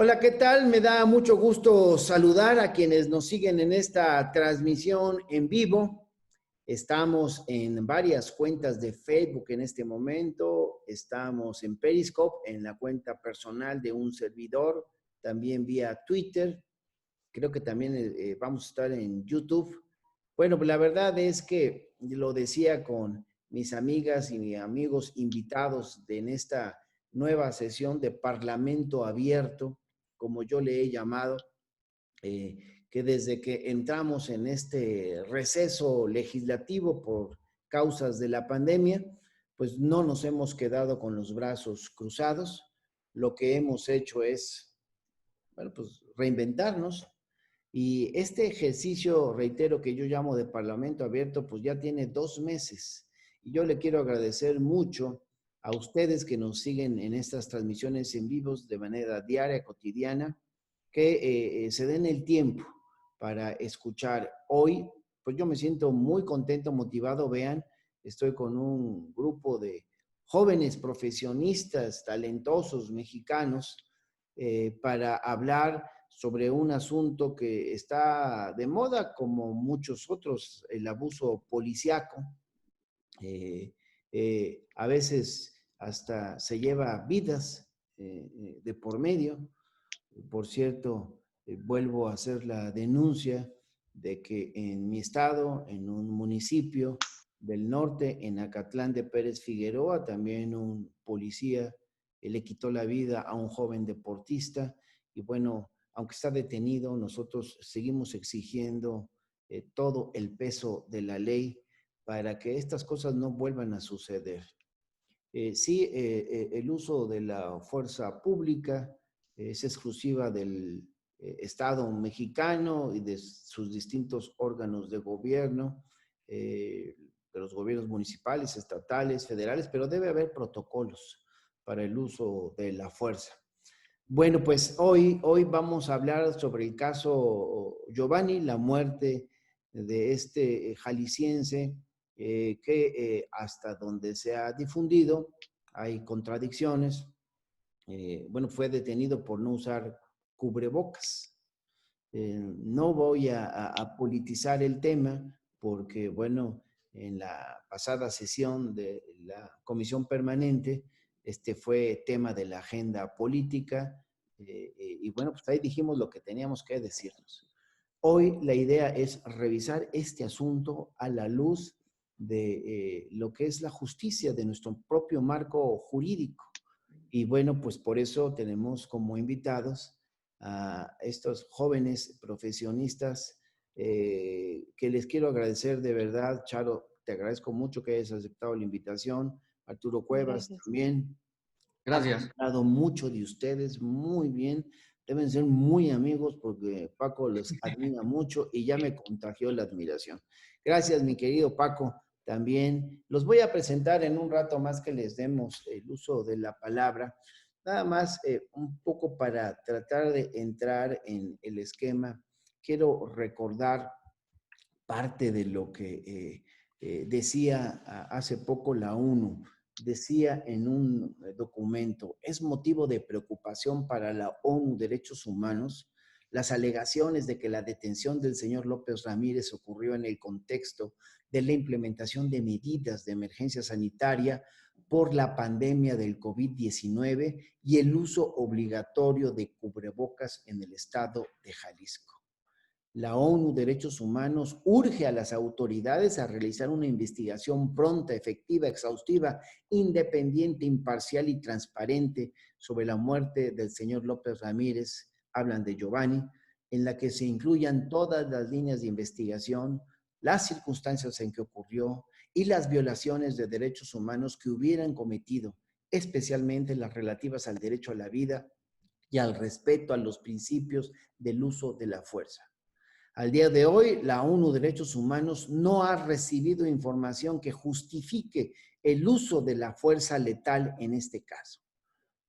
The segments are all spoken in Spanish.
Hola, ¿qué tal? Me da mucho gusto saludar a quienes nos siguen en esta transmisión en vivo. Estamos en varias cuentas de Facebook en este momento. Estamos en Periscope, en la cuenta personal de un servidor, también vía Twitter. Creo que también vamos a estar en YouTube. Bueno, pues la verdad es que lo decía con mis amigas y mis amigos invitados en esta nueva sesión de Parlamento Abierto, como yo le he llamado, que desde que entramos en este receso legislativo por causas de la pandemia, pues no nos hemos quedado con los brazos cruzados. Lo que hemos hecho es, bueno, pues reinventarnos. Y este ejercicio, reitero, que yo llamo de Parlamento Abierto, pues ya tiene 2 meses. Y yo le quiero agradecer mucho a ustedes que nos siguen en estas transmisiones en vivos de manera diaria, cotidiana, que se den el tiempo para escuchar. Hoy, pues yo me siento muy contento, motivado. Vean, estoy con un grupo de jóvenes profesionistas, talentosos mexicanos, para hablar sobre un asunto que está de moda, como muchos otros, el abuso policiaco. Eh, a veces hasta se lleva vidas de por medio. Por cierto, vuelvo a hacer la denuncia de que en mi estado, en un municipio del norte, en Acatlán de Pérez Figueroa, también un policía le quitó la vida a un joven deportista. Y bueno, aunque está detenido, nosotros seguimos exigiendo todo el peso de la ley para que estas cosas no vuelvan a suceder. Sí, el uso de la fuerza pública es exclusiva del Estado mexicano y de sus distintos órganos de gobierno, de los gobiernos municipales, estatales, federales, pero debe haber protocolos para el uso de la fuerza. Bueno, pues hoy vamos a hablar sobre el caso Giovanni, la muerte de este jalisciense que hasta donde se ha difundido hay contradicciones. Bueno, fue detenido por no usar cubrebocas. No voy a politizar el tema porque, bueno, en la pasada sesión de la Comisión Permanente, este fue tema de la agenda política y bueno, pues ahí dijimos lo que teníamos que decirnos. Hoy la idea es revisar este asunto a la luz de lo que es la justicia de nuestro propio marco jurídico. Y bueno, pues por eso tenemos como invitados a estos jóvenes profesionistas que les quiero agradecer de verdad. Charo, te agradezco mucho que hayas aceptado la invitación. Arturo Cuevas Gracias. también. Gracias. Ha hablado mucho de ustedes, muy bien. Deben ser muy amigos porque Paco los admira mucho y ya me contagió la admiración. Gracias, mi querido Paco. También los voy a presentar en un rato más que les demos el uso de la palabra. Nada más un poco para tratar de entrar en el esquema. Quiero recordar parte de lo que decía hace poco la ONU. Decía en un documento, es motivo de preocupación para la ONU Derechos Humanos las alegaciones de que la detención del señor López Ramírez ocurrió en el contexto de la implementación de medidas de emergencia sanitaria por la pandemia del COVID-19 y el uso obligatorio de cubrebocas en el estado de Jalisco. La ONU Derechos Humanos urge a las autoridades a realizar una investigación pronta, efectiva, exhaustiva, independiente, imparcial y transparente sobre la muerte del señor López Ramírez, hablan de Giovanni, en la que se incluyan todas las líneas de investigación, las circunstancias en que ocurrió y las violaciones de derechos humanos que hubieran cometido, especialmente las relativas al derecho a la vida y al respeto a los principios del uso de la fuerza. Al día de hoy, la ONU Derechos Humanos no ha recibido información que justifique el uso de la fuerza letal en este caso.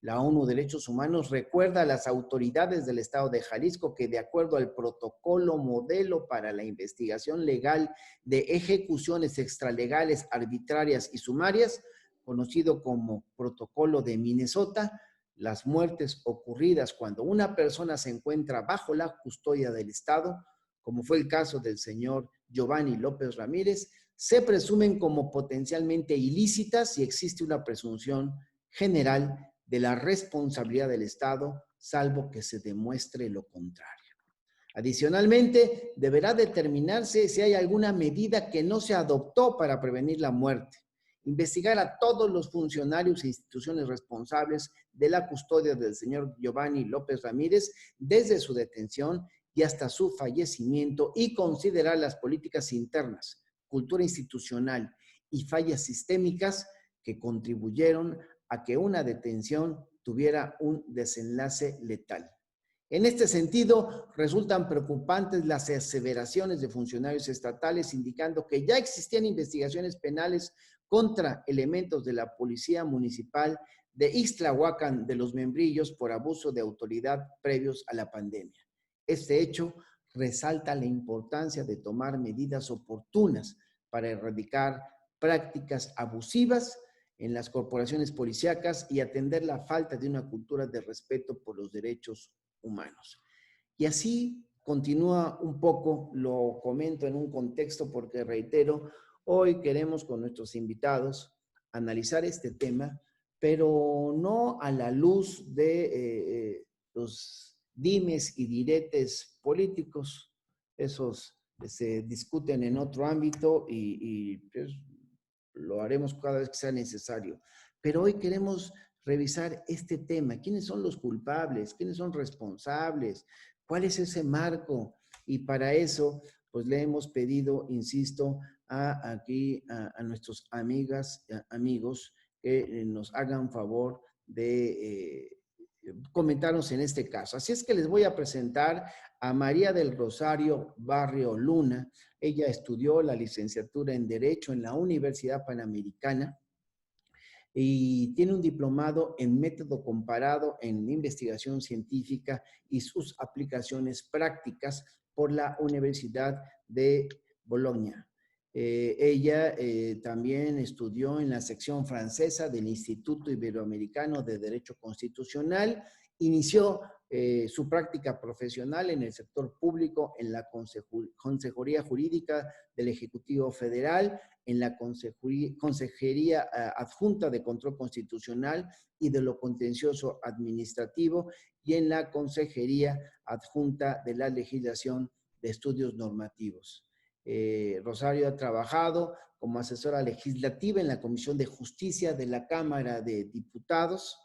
La ONU Derechos Humanos recuerda a las autoridades del estado de Jalisco que de acuerdo al protocolo modelo para la investigación legal de ejecuciones extralegales, arbitrarias y sumarias, conocido como Protocolo de Minnesota, las muertes ocurridas cuando una persona se encuentra bajo la custodia del Estado, como fue el caso del señor Giovanni López Ramírez, se presumen como potencialmente ilícitas y existe una presunción general de la responsabilidad del Estado, salvo que se demuestre lo contrario. Adicionalmente, deberá determinarse si hay alguna medida que no se adoptó para prevenir la muerte, investigar a todos los funcionarios e instituciones responsables de la custodia del señor Giovanni López Ramírez desde su detención y hasta su fallecimiento y considerar las políticas internas, cultura institucional y fallas sistémicas que contribuyeron a que una detención tuviera un desenlace letal. En este sentido, resultan preocupantes las aseveraciones de funcionarios estatales indicando que ya existían investigaciones penales contra elementos de la Policía Municipal de Ixtlahuacán de los Membrillos por abuso de autoridad previos a la pandemia. Este hecho resalta la importancia de tomar medidas oportunas para erradicar prácticas abusivas en las corporaciones policíacas y atender la falta de una cultura de respeto por los derechos humanos. Y así continúa un poco, lo comento en un contexto porque reitero, hoy queremos con nuestros invitados analizar este tema, pero no a la luz de los dimes y diretes políticos, esos se discuten en otro ámbito y pues, lo haremos cada vez que sea necesario. Pero hoy queremos revisar este tema. ¿Quiénes son los culpables? ¿Quiénes son responsables? ¿Cuál es ese marco? Y para eso, pues le hemos pedido, insisto, a nuestros amigos que nos hagan favor de comentarnos en este caso. Así es que les voy a presentar a María del Rosario Barrio Luna. Ella estudió la licenciatura en Derecho en la Universidad Panamericana y tiene un diplomado en método comparado en investigación científica y sus aplicaciones prácticas por la Universidad de Bolonia. Ella también estudió en la sección francesa del Instituto Iberoamericano de Derecho Constitucional. Inició su práctica profesional en el sector público en la Consejería Jurídica del Ejecutivo Federal, en la Consejería Adjunta de Control Constitucional y de lo Contencioso Administrativo y en la Consejería Adjunta de la Legislación de Estudios Normativos. Rosario ha trabajado como asesora legislativa en la Comisión de Justicia de la Cámara de Diputados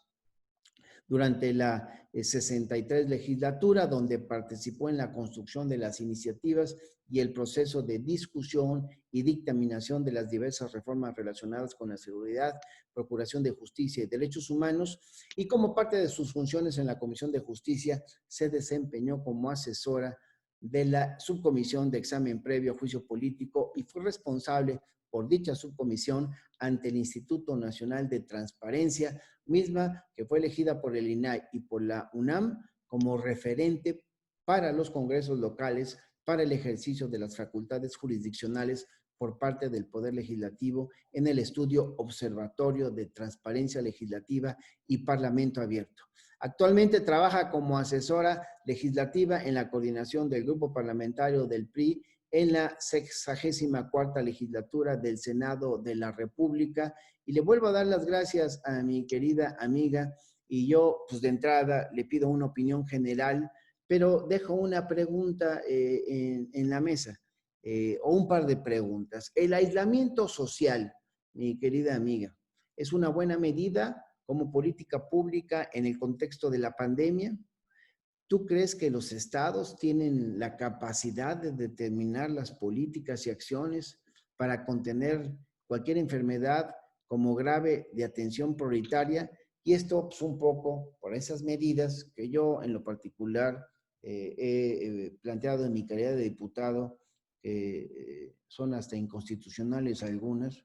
durante la 63 legislatura, donde participó en la construcción de las iniciativas y el proceso de discusión y dictaminación de las diversas reformas relacionadas con la seguridad, procuración de justicia y derechos humanos, y como parte de sus funciones en la Comisión de Justicia, se desempeñó como asesora de la subcomisión de examen previo a juicio político y fue responsable por dicha subcomisión ante el Instituto Nacional de Transparencia, misma que fue elegida por el INAI y por la UNAM como referente para los congresos locales para el ejercicio de las facultades jurisdiccionales por parte del Poder Legislativo en el estudio Observatorio de Transparencia Legislativa y Parlamento Abierto. Actualmente trabaja como asesora legislativa en la coordinación del grupo parlamentario del PRI en la 64ª legislatura del Senado de la República. Y le vuelvo a dar las gracias a mi querida amiga y yo, pues de entrada, le pido una opinión general, pero dejo una pregunta en la mesa, o un par de preguntas. ¿El aislamiento social, mi querida amiga, es una buena medida como política pública en el contexto de la pandemia? ¿Tú crees que los estados tienen la capacidad de determinar las políticas y acciones para contener cualquier enfermedad como grave de atención prioritaria? Y esto pues, un poco por esas medidas que yo en lo particular he planteado en mi calidad de diputado, que son hasta inconstitucionales algunas,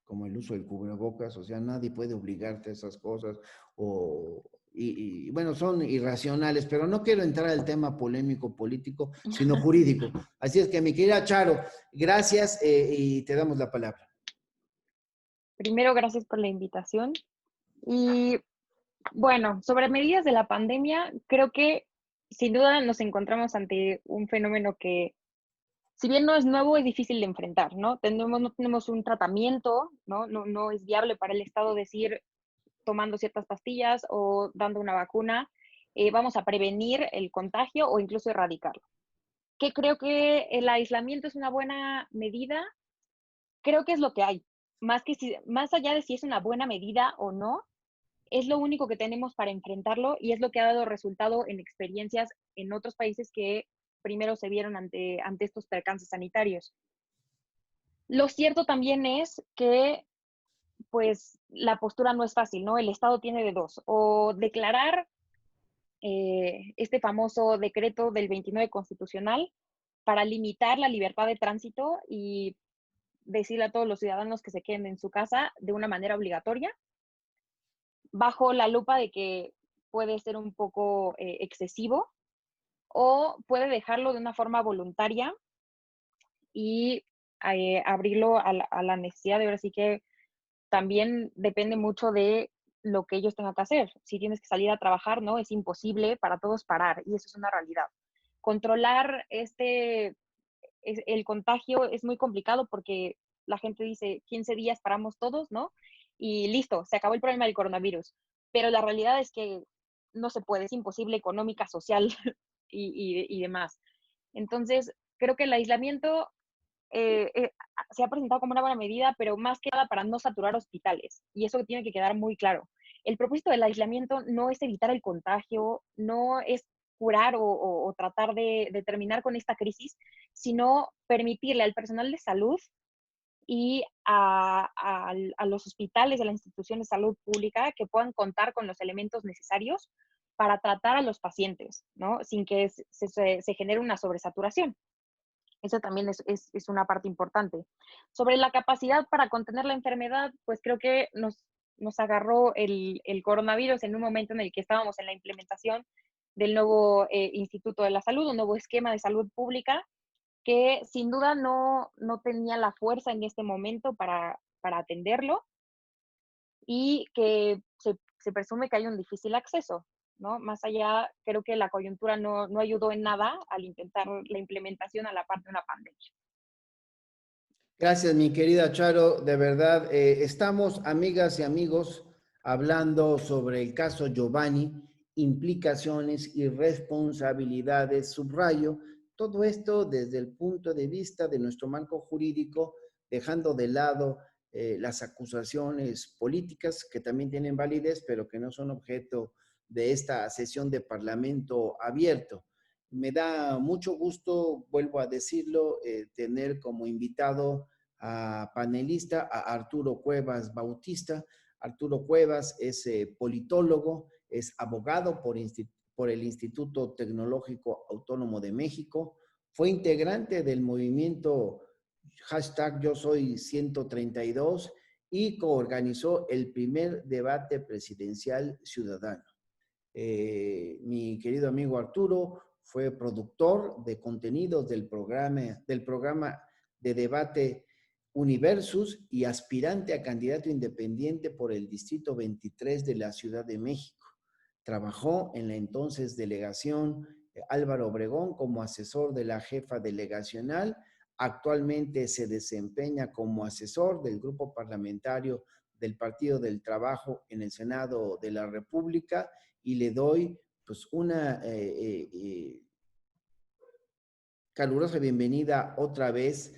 como el uso del cubrebocas, o sea, nadie puede obligarte a esas cosas, bueno, son irracionales, pero no quiero entrar al tema polémico político, sino jurídico. Así es que, mi querida Charo, gracias y te damos la palabra. Primero, gracias por la invitación. Y Bueno, sobre medidas de la pandemia, creo que sin duda nos encontramos ante un fenómeno que, si bien no es nuevo, es difícil de enfrentar, ¿no? No tenemos un tratamiento, ¿no? No es viable para el Estado decir tomando ciertas pastillas o dando una vacuna, vamos a prevenir el contagio o incluso erradicarlo. ¿Qué creo que el aislamiento es una buena medida? Creo que es lo que hay. Más allá de si es una buena medida o no, es lo único que tenemos para enfrentarlo y es lo que ha dado resultado en experiencias en otros países que primero se vieron ante estos percances sanitarios. Lo cierto también es que, pues, la postura no es fácil, ¿no? El Estado tiene de dos, o declarar este famoso decreto del 29 constitucional para limitar la libertad de tránsito y decirle a todos los ciudadanos que se queden en su casa de una manera obligatoria, bajo la lupa de que puede ser un poco excesivo, o puede dejarlo de una forma voluntaria y abrirlo a la necesidad de ahora sí que también depende mucho de lo que ellos tengan que hacer. Si tienes que salir a trabajar, ¿no? Es imposible para todos parar y eso es una realidad. Controlar el contagio es muy complicado porque la gente dice 15 días paramos todos, ¿no? Y listo, se acabó el problema del coronavirus. Pero la realidad es que no se puede, es imposible económica, social y demás. Entonces, creo que el aislamiento se ha presentado como una buena medida, pero más que nada para no saturar hospitales. Y eso tiene que quedar muy claro. El propósito del aislamiento no es evitar el contagio, no es curar o tratar de terminar con esta crisis, sino permitirle al personal de salud y a los hospitales, a las instituciones de salud pública que puedan contar con los elementos necesarios para tratar a los pacientes, ¿no? Sin que se genere una sobresaturación. Eso también es una parte importante. Sobre la capacidad para contener la enfermedad, pues creo que nos agarró el coronavirus en un momento en el que estábamos en la implementación del nuevo Instituto de la Salud, un nuevo esquema de salud pública, que sin duda no tenía la fuerza en este momento para atenderlo y que se presume que hay un difícil acceso, ¿no? Más allá, creo que la coyuntura no ayudó en nada al intentar la implementación a la par de una pandemia. Gracias, mi querida Charo. De verdad, estamos, amigas y amigos, hablando sobre el caso Giovanni, implicaciones y responsabilidades, subrayo, todo esto desde el punto de vista de nuestro marco jurídico, dejando de lado las acusaciones políticas que también tienen validez, pero que no son objeto de esta sesión de Parlamento abierto. Me da mucho gusto, vuelvo a decirlo, tener como invitado a panelista a Arturo Cuevas Bautista. Arturo Cuevas es politólogo, es abogado por el Instituto Tecnológico Autónomo de México, fue integrante del movimiento hashtag Yo Soy 132 y coorganizó el primer debate presidencial ciudadano. Mi querido amigo Arturo fue productor de contenidos del programa de debate Universus y aspirante a candidato independiente por el Distrito 23 de la Ciudad de México. Trabajó en la entonces delegación Álvaro Obregón como asesor de la jefa delegacional. Actualmente se desempeña como asesor del grupo parlamentario del Partido del Trabajo en el Senado de la República y le doy pues una calurosa bienvenida otra vez.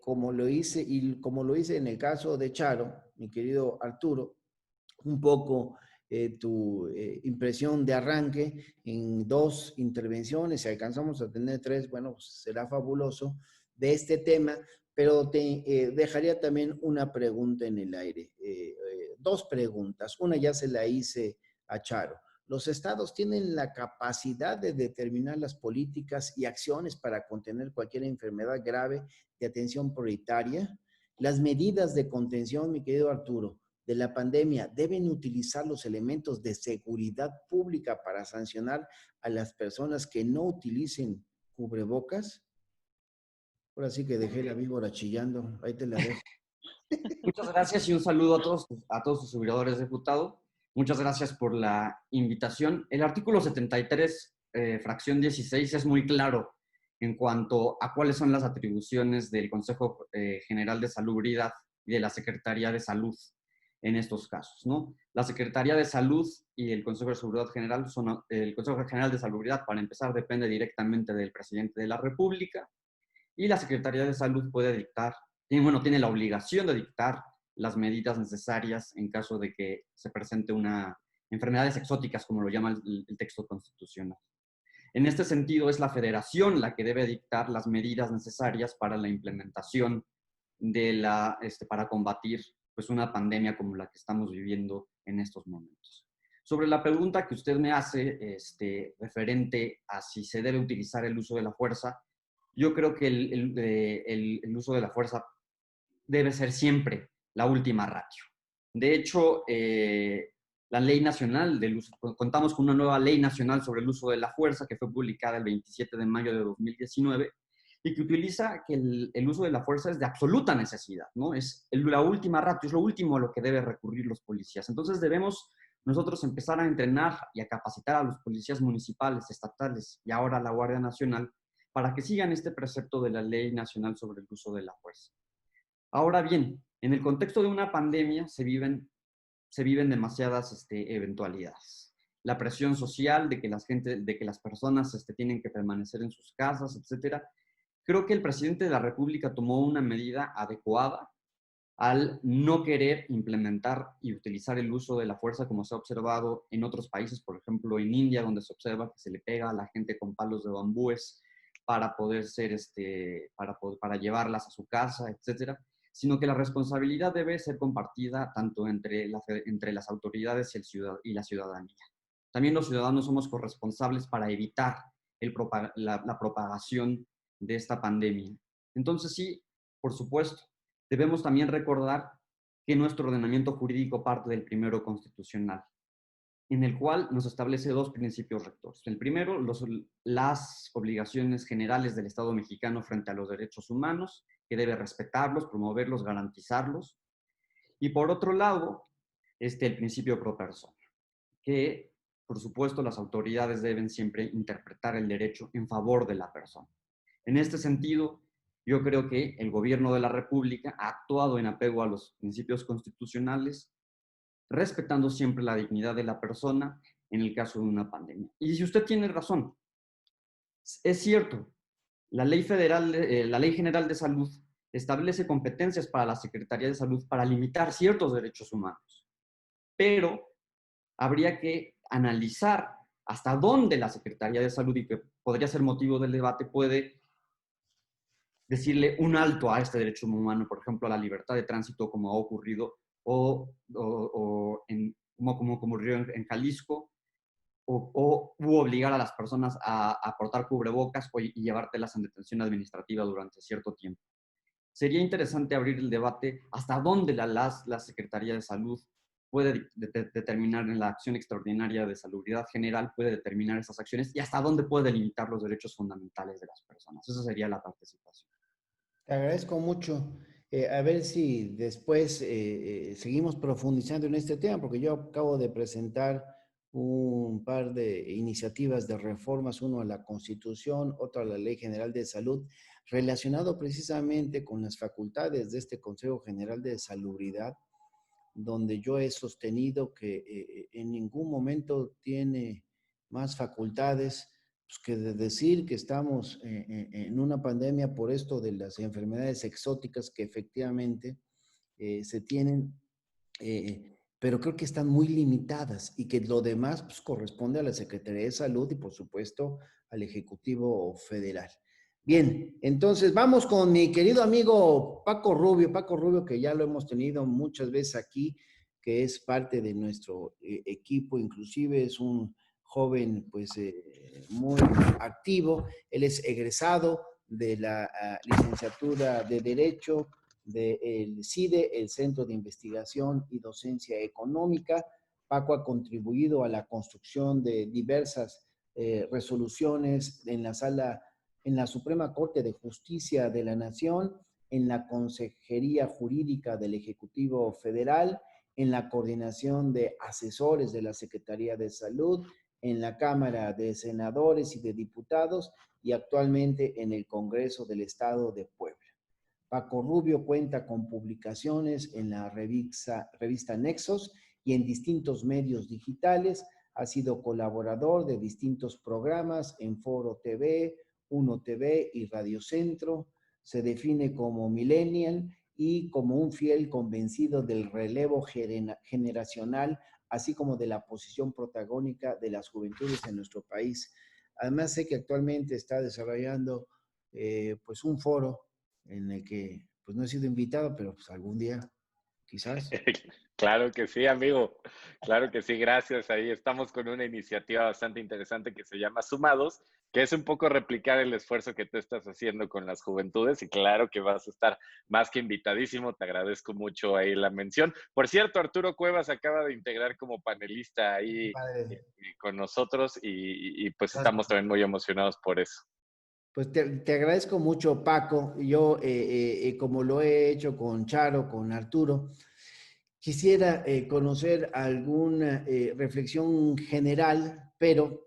Como lo hice y como lo hice en el caso de Charo, mi querido Arturo, un poco tu impresión de arranque en dos intervenciones. Si alcanzamos a tener tres, bueno, pues será fabuloso de este tema, pero te dejaría también una pregunta en el aire. Dos preguntas. Una ya se la hice a Charo. Los estados tienen la capacidad de determinar las políticas y acciones para contener cualquier enfermedad grave de atención prioritaria. Las medidas de contención, mi querido Arturo, de la pandemia deben utilizar los elementos de seguridad pública para sancionar a las personas que no utilicen cubrebocas. Ahora sí que dejé la víbora chillando, ahí te la dejo. Muchas gracias y un saludo a todos tus servidores, diputado. Muchas gracias por la invitación. El artículo 73, fracción 16, es muy claro en cuanto a cuáles son las atribuciones del Consejo General de Salubridad y de la Secretaría de Salud en estos casos, ¿no? La Secretaría de Salud y el Consejo de Seguridad General son, el Consejo General de Salubridad, para empezar, depende directamente del presidente de la República, y la Secretaría de Salud puede dictar, tiene la obligación de dictar las medidas necesarias en caso de que se presente una enfermedades exóticas, como lo llama el texto constitucional. En este sentido, es la federación la que debe dictar las medidas necesarias para la implementación de para combatir pues, una pandemia como la que estamos viviendo en estos momentos. Sobre la pregunta que usted me hace referente a si se debe utilizar el uso de la fuerza, yo creo que el uso de la fuerza debe ser siempre la última ratio. De hecho, la ley nacional del uso, contamos con una nueva ley nacional sobre el uso de la fuerza que fue publicada el 27 de mayo de 2019 y que utiliza que el uso de la fuerza es de absoluta necesidad, ¿no? Es la última ratio, es lo último a lo que deben recurrir los policías. Entonces debemos nosotros empezar a entrenar y a capacitar a los policías municipales, estatales y ahora a la Guardia Nacional para que sigan este precepto de la Ley Nacional sobre el uso de la fuerza. Ahora bien, en el contexto de una pandemia se viven demasiadas eventualidades. La presión social de que las personas tienen que permanecer en sus casas, etcétera. Creo que el presidente de la República tomó una medida adecuada al no querer implementar y utilizar el uso de la fuerza como se ha observado en otros países, por ejemplo en India, donde se observa que se le pega a la gente con palos de bambúes para poder para llevarlas a su casa, etcétera, sino que la responsabilidad debe ser compartida tanto entre las autoridades y la ciudadanía. También los ciudadanos somos corresponsables para evitar la propagación de esta pandemia. Entonces sí, por supuesto, debemos también recordar que nuestro ordenamiento jurídico parte del primero constitucional, en el cual nos establece dos principios rectores. El primero, las obligaciones generales del Estado mexicano frente a los derechos humanos, que debe respetarlos, promoverlos, garantizarlos. Y por otro lado, el principio pro persona, que por supuesto las autoridades deben siempre interpretar el derecho en favor de la persona. En este sentido, yo creo que el gobierno de la República ha actuado en apego a los principios constitucionales, respetando siempre la dignidad de la persona en el caso de una pandemia. Y si usted tiene razón, es cierto, la Ley General de Salud establece competencias para la Secretaría de Salud para limitar ciertos derechos humanos, pero habría que analizar hasta dónde la Secretaría de Salud, y que podría ser motivo del debate, puede decirle un alto a este derecho humano, por ejemplo, a la libertad de tránsito, como ha ocurrido, como ocurrió en Jalisco, u obligar a las personas a portar cubrebocas y llevártelas en detención administrativa durante cierto tiempo. Sería interesante abrir el debate hasta dónde la Secretaría de Salud puede determinar en la acción extraordinaria de salubridad general, puede determinar esas acciones y hasta dónde puede limitar los derechos fundamentales de las personas. Esa sería la participación. Te agradezco mucho. A ver si después seguimos profundizando en este tema, porque yo acabo de presentar un par de iniciativas de reformas, uno a la Constitución, otro a la Ley General de Salud, relacionado precisamente con las facultades de este Consejo General de Salubridad, donde yo he sostenido que en ningún momento tiene más facultades pues, que de decir que estamos en una pandemia por esto de las enfermedades exóticas que efectivamente se tienen, pero creo que están muy limitadas y que lo demás pues, corresponde a la Secretaría de Salud y por supuesto al Ejecutivo Federal. Bien, entonces vamos con mi querido amigo Paco Rubio, que ya lo hemos tenido muchas veces aquí, que es parte de nuestro equipo, inclusive es un joven pues muy activo. Él es egresado de la licenciatura de Derecho del CIDE, el Centro de Investigación y Docencia Económica. Paco ha contribuido a la construcción de diversas resoluciones en la Suprema Corte de Justicia de la Nación, en la Consejería Jurídica del Ejecutivo Federal en la coordinación de asesores de la Secretaría de Salud, en la Cámara de Senadores y de Diputados y actualmente en el Congreso del Estado de Puebla. Paco Rubio cuenta con publicaciones en la revista Nexos y en distintos medios digitales. Ha sido colaborador de distintos programas en Foro TV, Uno TV y Radio Centro. Se define como millennial y como un fiel convencido del relevo generacional, así como de la posición protagónica de las juventudes en nuestro país. Además, sé que actualmente está desarrollando pues un foro en el que pues no he sido invitado, pero pues algún día quizás. Claro que sí, amigo. Claro que sí, gracias. Ahí estamos con una iniciativa bastante interesante que se llama Sumados, que es un poco replicar el esfuerzo que tú estás haciendo con las juventudes y claro que vas a estar más que invitadísimo. Te agradezco mucho ahí la mención. Por cierto, Arturo Cuevas acaba de integrar como panelista ahí con nosotros y pues estamos también muy emocionados por eso. Pues te agradezco mucho, Paco. Yo, como lo he hecho con Charo, con Arturo, quisiera conocer alguna reflexión general, pero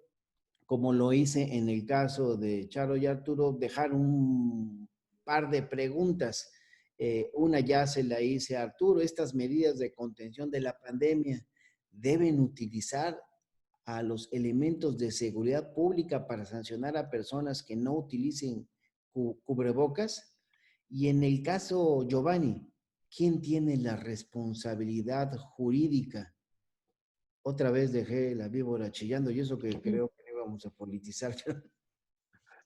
como lo hice en el caso de Charo y Arturo, dejar un par de preguntas. Una ya se la hice a Arturo. ¿Estas medidas de contención de la pandemia deben utilizar a los elementos de seguridad pública para sancionar a personas que no utilicen cubrebocas? Y en el caso Giovanni, ¿quién tiene la responsabilidad jurídica? Otra vez dejé la víbora chillando y eso que creo que no íbamos a politizar.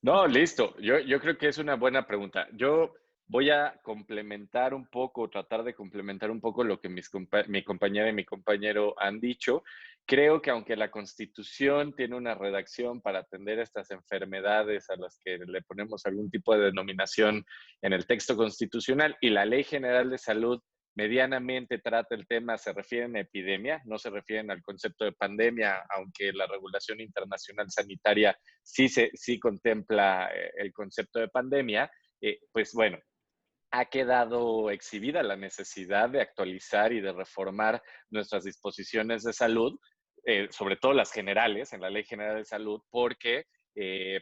No, listo. Yo creo que es una buena pregunta. Yo voy a complementar un poco, tratar de complementar un poco lo que mi compañera y mi compañero han dicho. Creo que aunque la Constitución tiene una redacción para atender estas enfermedades a las que le ponemos algún tipo de denominación en el texto constitucional y la Ley General de Salud medianamente trata el tema, se refieren a epidemia, no se refieren al concepto de pandemia, aunque la regulación internacional sanitaria sí contempla el concepto de pandemia, pues bueno, ha quedado exhibida la necesidad de actualizar y de reformar nuestras disposiciones de salud, sobre todo las generales, en la Ley General de Salud, porque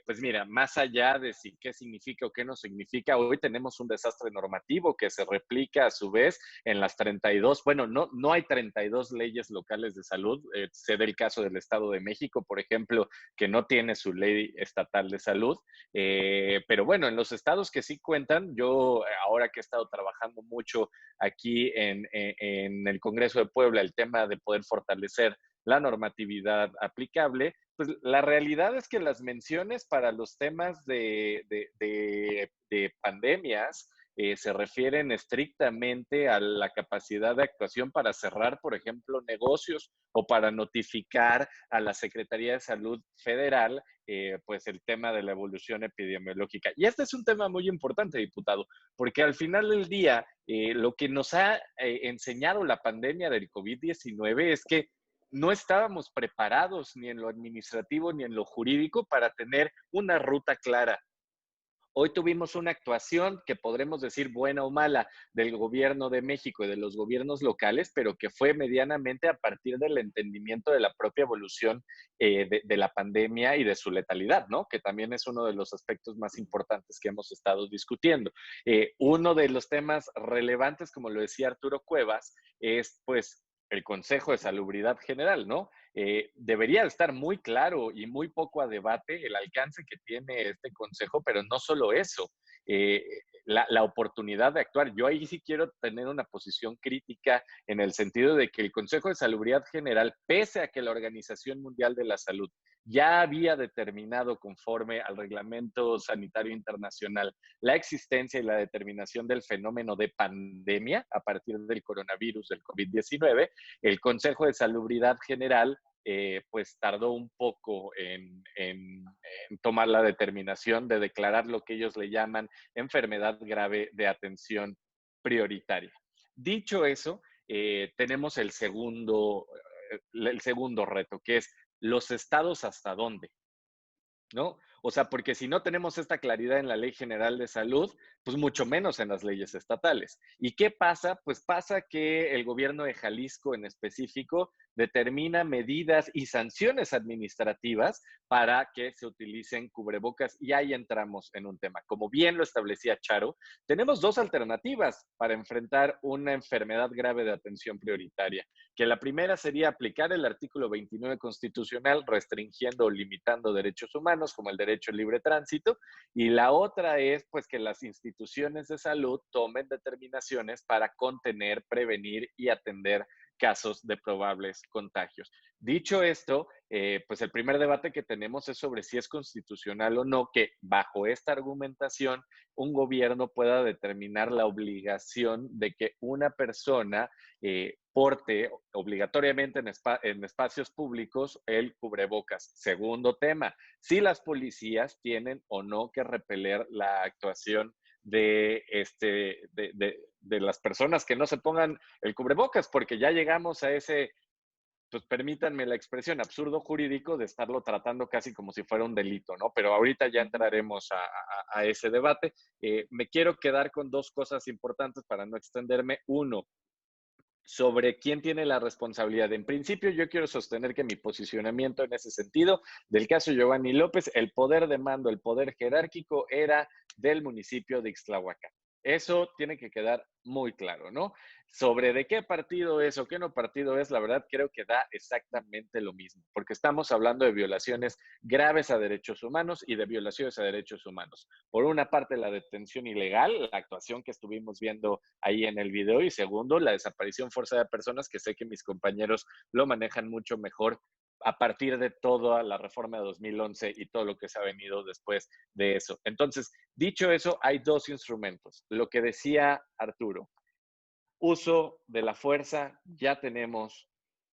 pues mira, más allá de si qué significa o qué no significa, hoy tenemos un desastre normativo que se replica a su vez en las 32, bueno, no hay 32 leyes locales de salud, sé del caso del Estado de México, por ejemplo, que no tiene su ley estatal de salud, pero bueno, en los estados que sí cuentan, yo ahora que he estado trabajando mucho aquí en el Congreso de Puebla, el tema de poder fortalecer la normatividad aplicable, pues la realidad es que las menciones para los temas de pandemias se refieren estrictamente a la capacidad de actuación para cerrar, por ejemplo, negocios o para notificar a la Secretaría de Salud Federal pues el tema de la evolución epidemiológica. Y este es un tema muy importante, diputado, porque al final del día lo que nos ha enseñado la pandemia del COVID-19 es que no estábamos preparados ni en lo administrativo ni en lo jurídico para tener una ruta clara. Hoy tuvimos una actuación que podremos decir buena o mala del gobierno de México y de los gobiernos locales, pero que fue medianamente a partir del entendimiento de la propia evolución de la pandemia y de su letalidad, ¿no? Que también es uno de los aspectos más importantes que hemos estado discutiendo. Uno de los temas relevantes, como lo decía Arturo Cuevas, es pues el Consejo de Salubridad General, ¿no? Debería estar muy claro y muy poco a debate el alcance que tiene este consejo, pero no solo eso, la oportunidad de actuar. Yo ahí sí quiero tener una posición crítica en el sentido de que el Consejo de Salubridad General, pese a que la Organización Mundial de la Salud ya había determinado conforme al Reglamento Sanitario Internacional la existencia y la determinación del fenómeno de pandemia a partir del coronavirus del COVID-19, el Consejo de Salubridad General pues tardó un poco en tomar la determinación de declarar lo que ellos le llaman enfermedad grave de atención prioritaria. Dicho eso, tenemos el segundo reto, que es los estados hasta dónde, ¿no? O sea, porque si no tenemos esta claridad en la Ley General de Salud, pues mucho menos en las leyes estatales. ¿Y qué pasa? Pues pasa que el gobierno de Jalisco en específico determina medidas y sanciones administrativas para que se utilicen cubrebocas y ahí entramos en un tema. Como bien lo establecía Charo, tenemos dos alternativas para enfrentar una enfermedad grave de atención prioritaria, que la primera sería aplicar el artículo 29 constitucional restringiendo o limitando derechos humanos como el derecho al libre tránsito, y la otra es pues que las instituciones de salud tomen determinaciones para contener, prevenir y atender casos de probables contagios. Dicho esto, pues el primer debate que tenemos es sobre si es constitucional o no que bajo esta argumentación un gobierno pueda determinar la obligación de que una persona porte obligatoriamente en espacios públicos el cubrebocas. Segundo tema, si las policías tienen o no que repeler la actuación de las personas que no se pongan el cubrebocas, porque ya llegamos a ese, pues permítanme la expresión, absurdo jurídico de estarlo tratando casi como si fuera un delito, ¿no? Pero ahorita ya entraremos a ese debate. Me quiero quedar con dos cosas importantes para no extenderme. Uno, sobre quién tiene la responsabilidad. En principio, yo quiero sostener que mi posicionamiento en ese sentido, del caso Giovanni López, el poder de mando, el poder jerárquico era del municipio de Ixtlahuacán. Eso tiene que quedar muy claro, ¿no? Sobre de qué partido es o qué no partido es, la verdad creo que da exactamente lo mismo, porque estamos hablando de violaciones graves a derechos humanos y de violaciones a derechos humanos. Por una parte, la detención ilegal, la actuación que estuvimos viendo ahí en el video, y segundo, la desaparición forzada de personas, que sé que mis compañeros lo manejan mucho mejor a partir de toda la reforma de 2011 y todo lo que se ha venido después de eso. Entonces, dicho eso, hay dos instrumentos. Lo que decía Arturo, uso de la fuerza, ya tenemos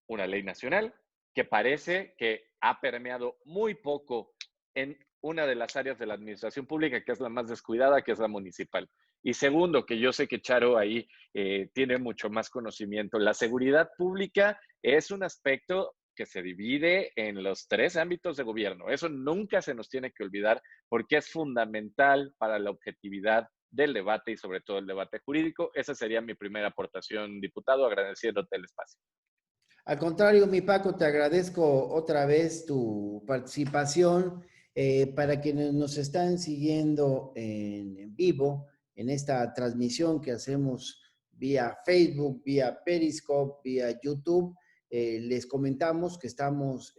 una ley nacional que parece que ha permeado muy poco en una de las áreas de la administración pública, que es la más descuidada, que es la municipal. Y segundo, que yo sé que Charo ahí tiene mucho más conocimiento, la seguridad pública es un aspecto que se divide en los tres ámbitos de gobierno. Eso nunca se nos tiene que olvidar porque es fundamental para la objetividad del debate y sobre todo el debate jurídico. Esa sería mi primera aportación, diputado, agradeciéndote el espacio. Al contrario, mi Paco, te agradezco otra vez tu participación. Para quienes nos están siguiendo en vivo, en esta transmisión que hacemos vía Facebook, vía Periscope, vía YouTube, les comentamos que estamos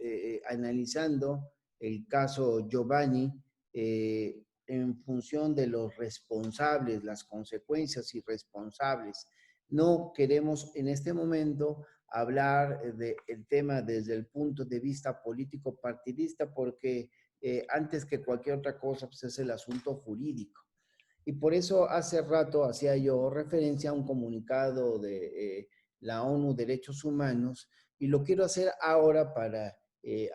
analizando el caso Giovanni en función de los responsables, las consecuencias y responsables. No queremos en este momento hablar del tema desde el punto de vista político partidista, porque antes que cualquier otra cosa, pues es el asunto jurídico. Y por eso hace rato hacía yo referencia a un comunicado de la ONU Derechos Humanos, y lo quiero hacer ahora para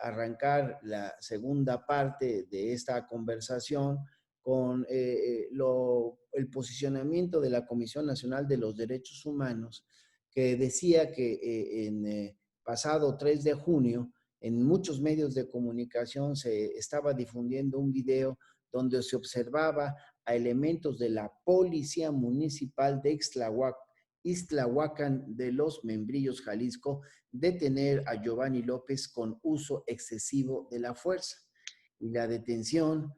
arrancar la segunda parte de esta conversación con el posicionamiento de la Comisión Nacional de los Derechos Humanos, que decía que en pasado 3 de junio, en muchos medios de comunicación se estaba difundiendo un video donde se observaba a elementos de la Policía Municipal de Ixtlahuacán de los Membrillos, Jalisco, detener a Giovanni López con uso excesivo de la fuerza. Y la detención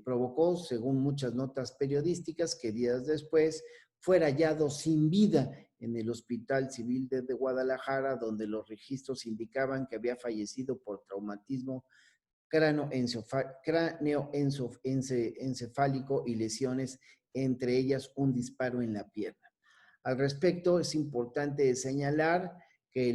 provocó, según muchas notas periodísticas, que días después fuera hallado sin vida en el Hospital Civil de Guadalajara, donde los registros indicaban que había fallecido por traumatismo cráneoencefálico y lesiones, entre ellas un disparo en la pierna. Al respecto, es importante señalar que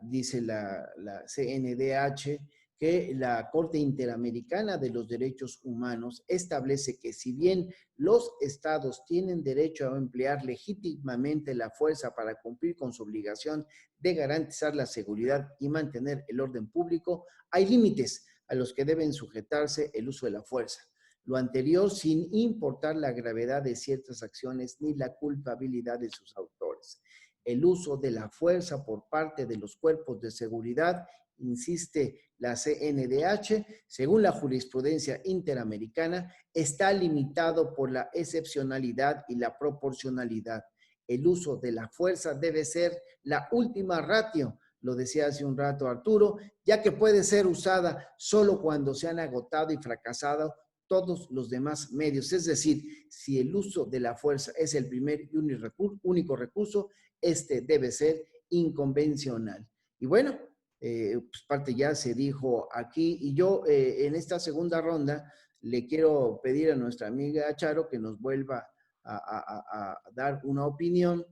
dice la CNDH que la Corte Interamericana de los Derechos Humanos establece que si bien los estados tienen derecho a emplear legítimamente la fuerza para cumplir con su obligación de garantizar la seguridad y mantener el orden público, hay límites a los que deben sujetarse el uso de la fuerza. Lo anterior sin importar la gravedad de ciertas acciones ni la culpabilidad de sus autores. El uso de la fuerza por parte de los cuerpos de seguridad insiste la CNDH, según la jurisprudencia interamericana, está limitado por la excepcionalidad y la proporcionalidad. El uso de la fuerza debe ser la última ratio, lo decía hace un rato Arturo, ya que puede ser usada solo cuando se han agotado y fracasado todos los demás medios. Es decir, si el uso de la fuerza es el primer y único recurso, este debe ser inconvencional. Y bueno, pues parte ya se dijo aquí, y yo en esta segunda ronda le quiero pedir a nuestra amiga Charo que nos vuelva a dar una opinión.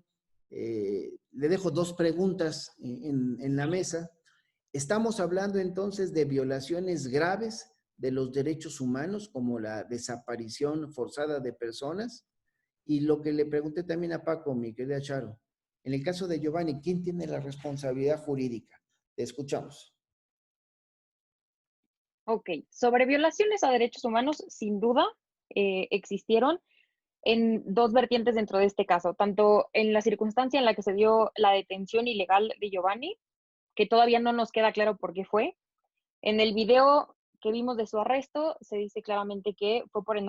Le dejo dos preguntas en la mesa. ¿Estamos hablando entonces de violaciones graves de los derechos humanos, como la desaparición forzada de personas? Y lo que le pregunté también a Paco, mi querida Charo, en el caso de Giovanni, ¿quién tiene la responsabilidad jurídica? Te escuchamos. Ok, sobre violaciones a derechos humanos, sin duda existieron en dos vertientes dentro de este caso, tanto en la circunstancia en la que se dio la detención ilegal de Giovanni, que todavía no nos queda claro por qué fue. En el video que vimos de su arresto, se dice claramente que fue por el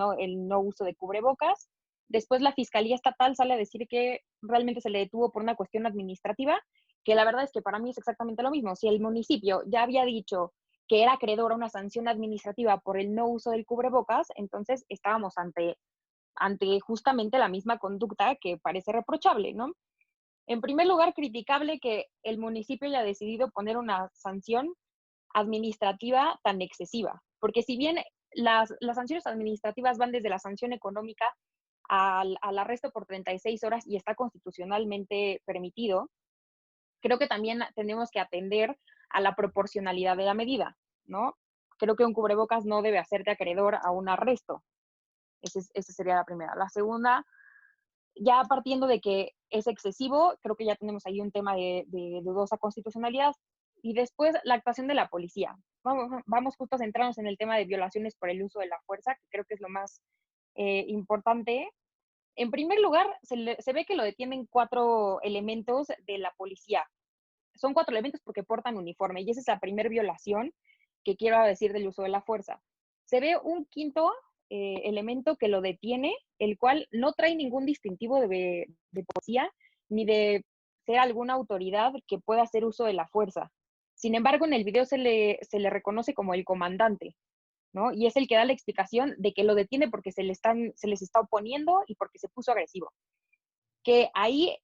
no uso de cubrebocas. Después la Fiscalía Estatal sale a decir que realmente se le detuvo por una cuestión administrativa, que la verdad es que para mí es exactamente lo mismo. Si el municipio ya había dicho que era acreedor a una sanción administrativa por el no uso del cubrebocas, entonces estábamos ante justamente la misma conducta que parece reprochable, ¿no? En primer lugar, criticable que el municipio haya decidido poner una sanción administrativa tan excesiva, porque si bien las sanciones administrativas van desde la sanción económica al arresto por 36 horas y está constitucionalmente permitido, creo que también tenemos que atender a la proporcionalidad de la medida, ¿no? Creo que un cubrebocas no debe hacerte acreedor a un arresto. Esa sería la primera. La segunda, ya partiendo de que es excesivo, creo que ya tenemos ahí un tema de dudosa constitucionalidad. Y después, la actuación de la policía. Vamos justo a centrarnos en el tema de violaciones por el uso de la fuerza, que creo que es lo más importante. En primer lugar, se ve que lo detienen 4 elementos de la policía. Son 4 elementos porque portan uniforme, y esa es la primera violación que quiero decir del uso de la fuerza. Se ve un quinto elemento que lo detiene, el cual no trae ningún distintivo de policía, ni de ser alguna autoridad que pueda hacer uso de la fuerza. Sin embargo, en el video se le reconoce como el comandante, ¿no? Y es el que da la explicación de que lo detiene porque se les está oponiendo y porque se puso agresivo. Que ahí,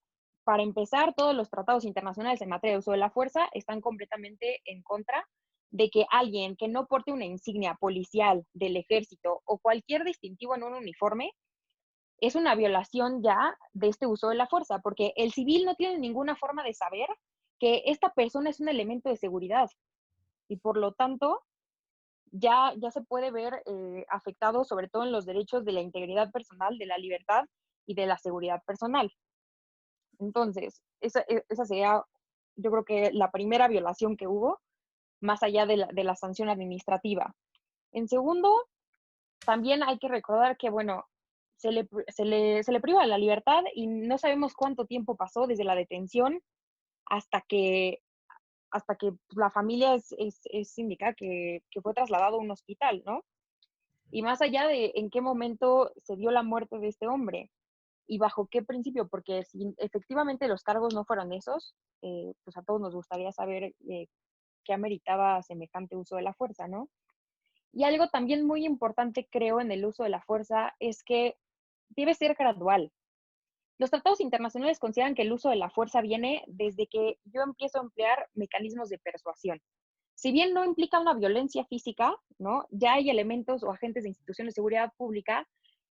para empezar, todos los tratados internacionales en materia de uso de la fuerza están completamente en contra de que alguien que no porte una insignia policial del ejército o cualquier distintivo en un uniforme es una violación ya de este uso de la fuerza, porque el civil no tiene ninguna forma de saber que esta persona es un elemento de seguridad y por lo tanto ya se puede ver afectado sobre todo en los derechos de la integridad personal, de la libertad y de la seguridad personal. Entonces, esa sería, yo creo que la primera violación que hubo, más allá de la sanción administrativa. En segundo, también hay que recordar que, bueno, se le priva de la libertad y no sabemos cuánto tiempo pasó desde la detención hasta que la familia indica que fue trasladado a un hospital, ¿no? Y más allá de en qué momento se dio la muerte de este hombre y bajo qué principio, porque si efectivamente los cargos no fueran esos, pues a todos nos gustaría saber qué ameritaba semejante uso de la fuerza, ¿no? Y algo también muy importante, creo, en el uso de la fuerza es que debe ser gradual. Los tratados internacionales consideran que el uso de la fuerza viene desde que yo empiezo a emplear mecanismos de persuasión. Si bien no implica una violencia física, ¿no? Ya hay elementos o agentes de instituciones de seguridad pública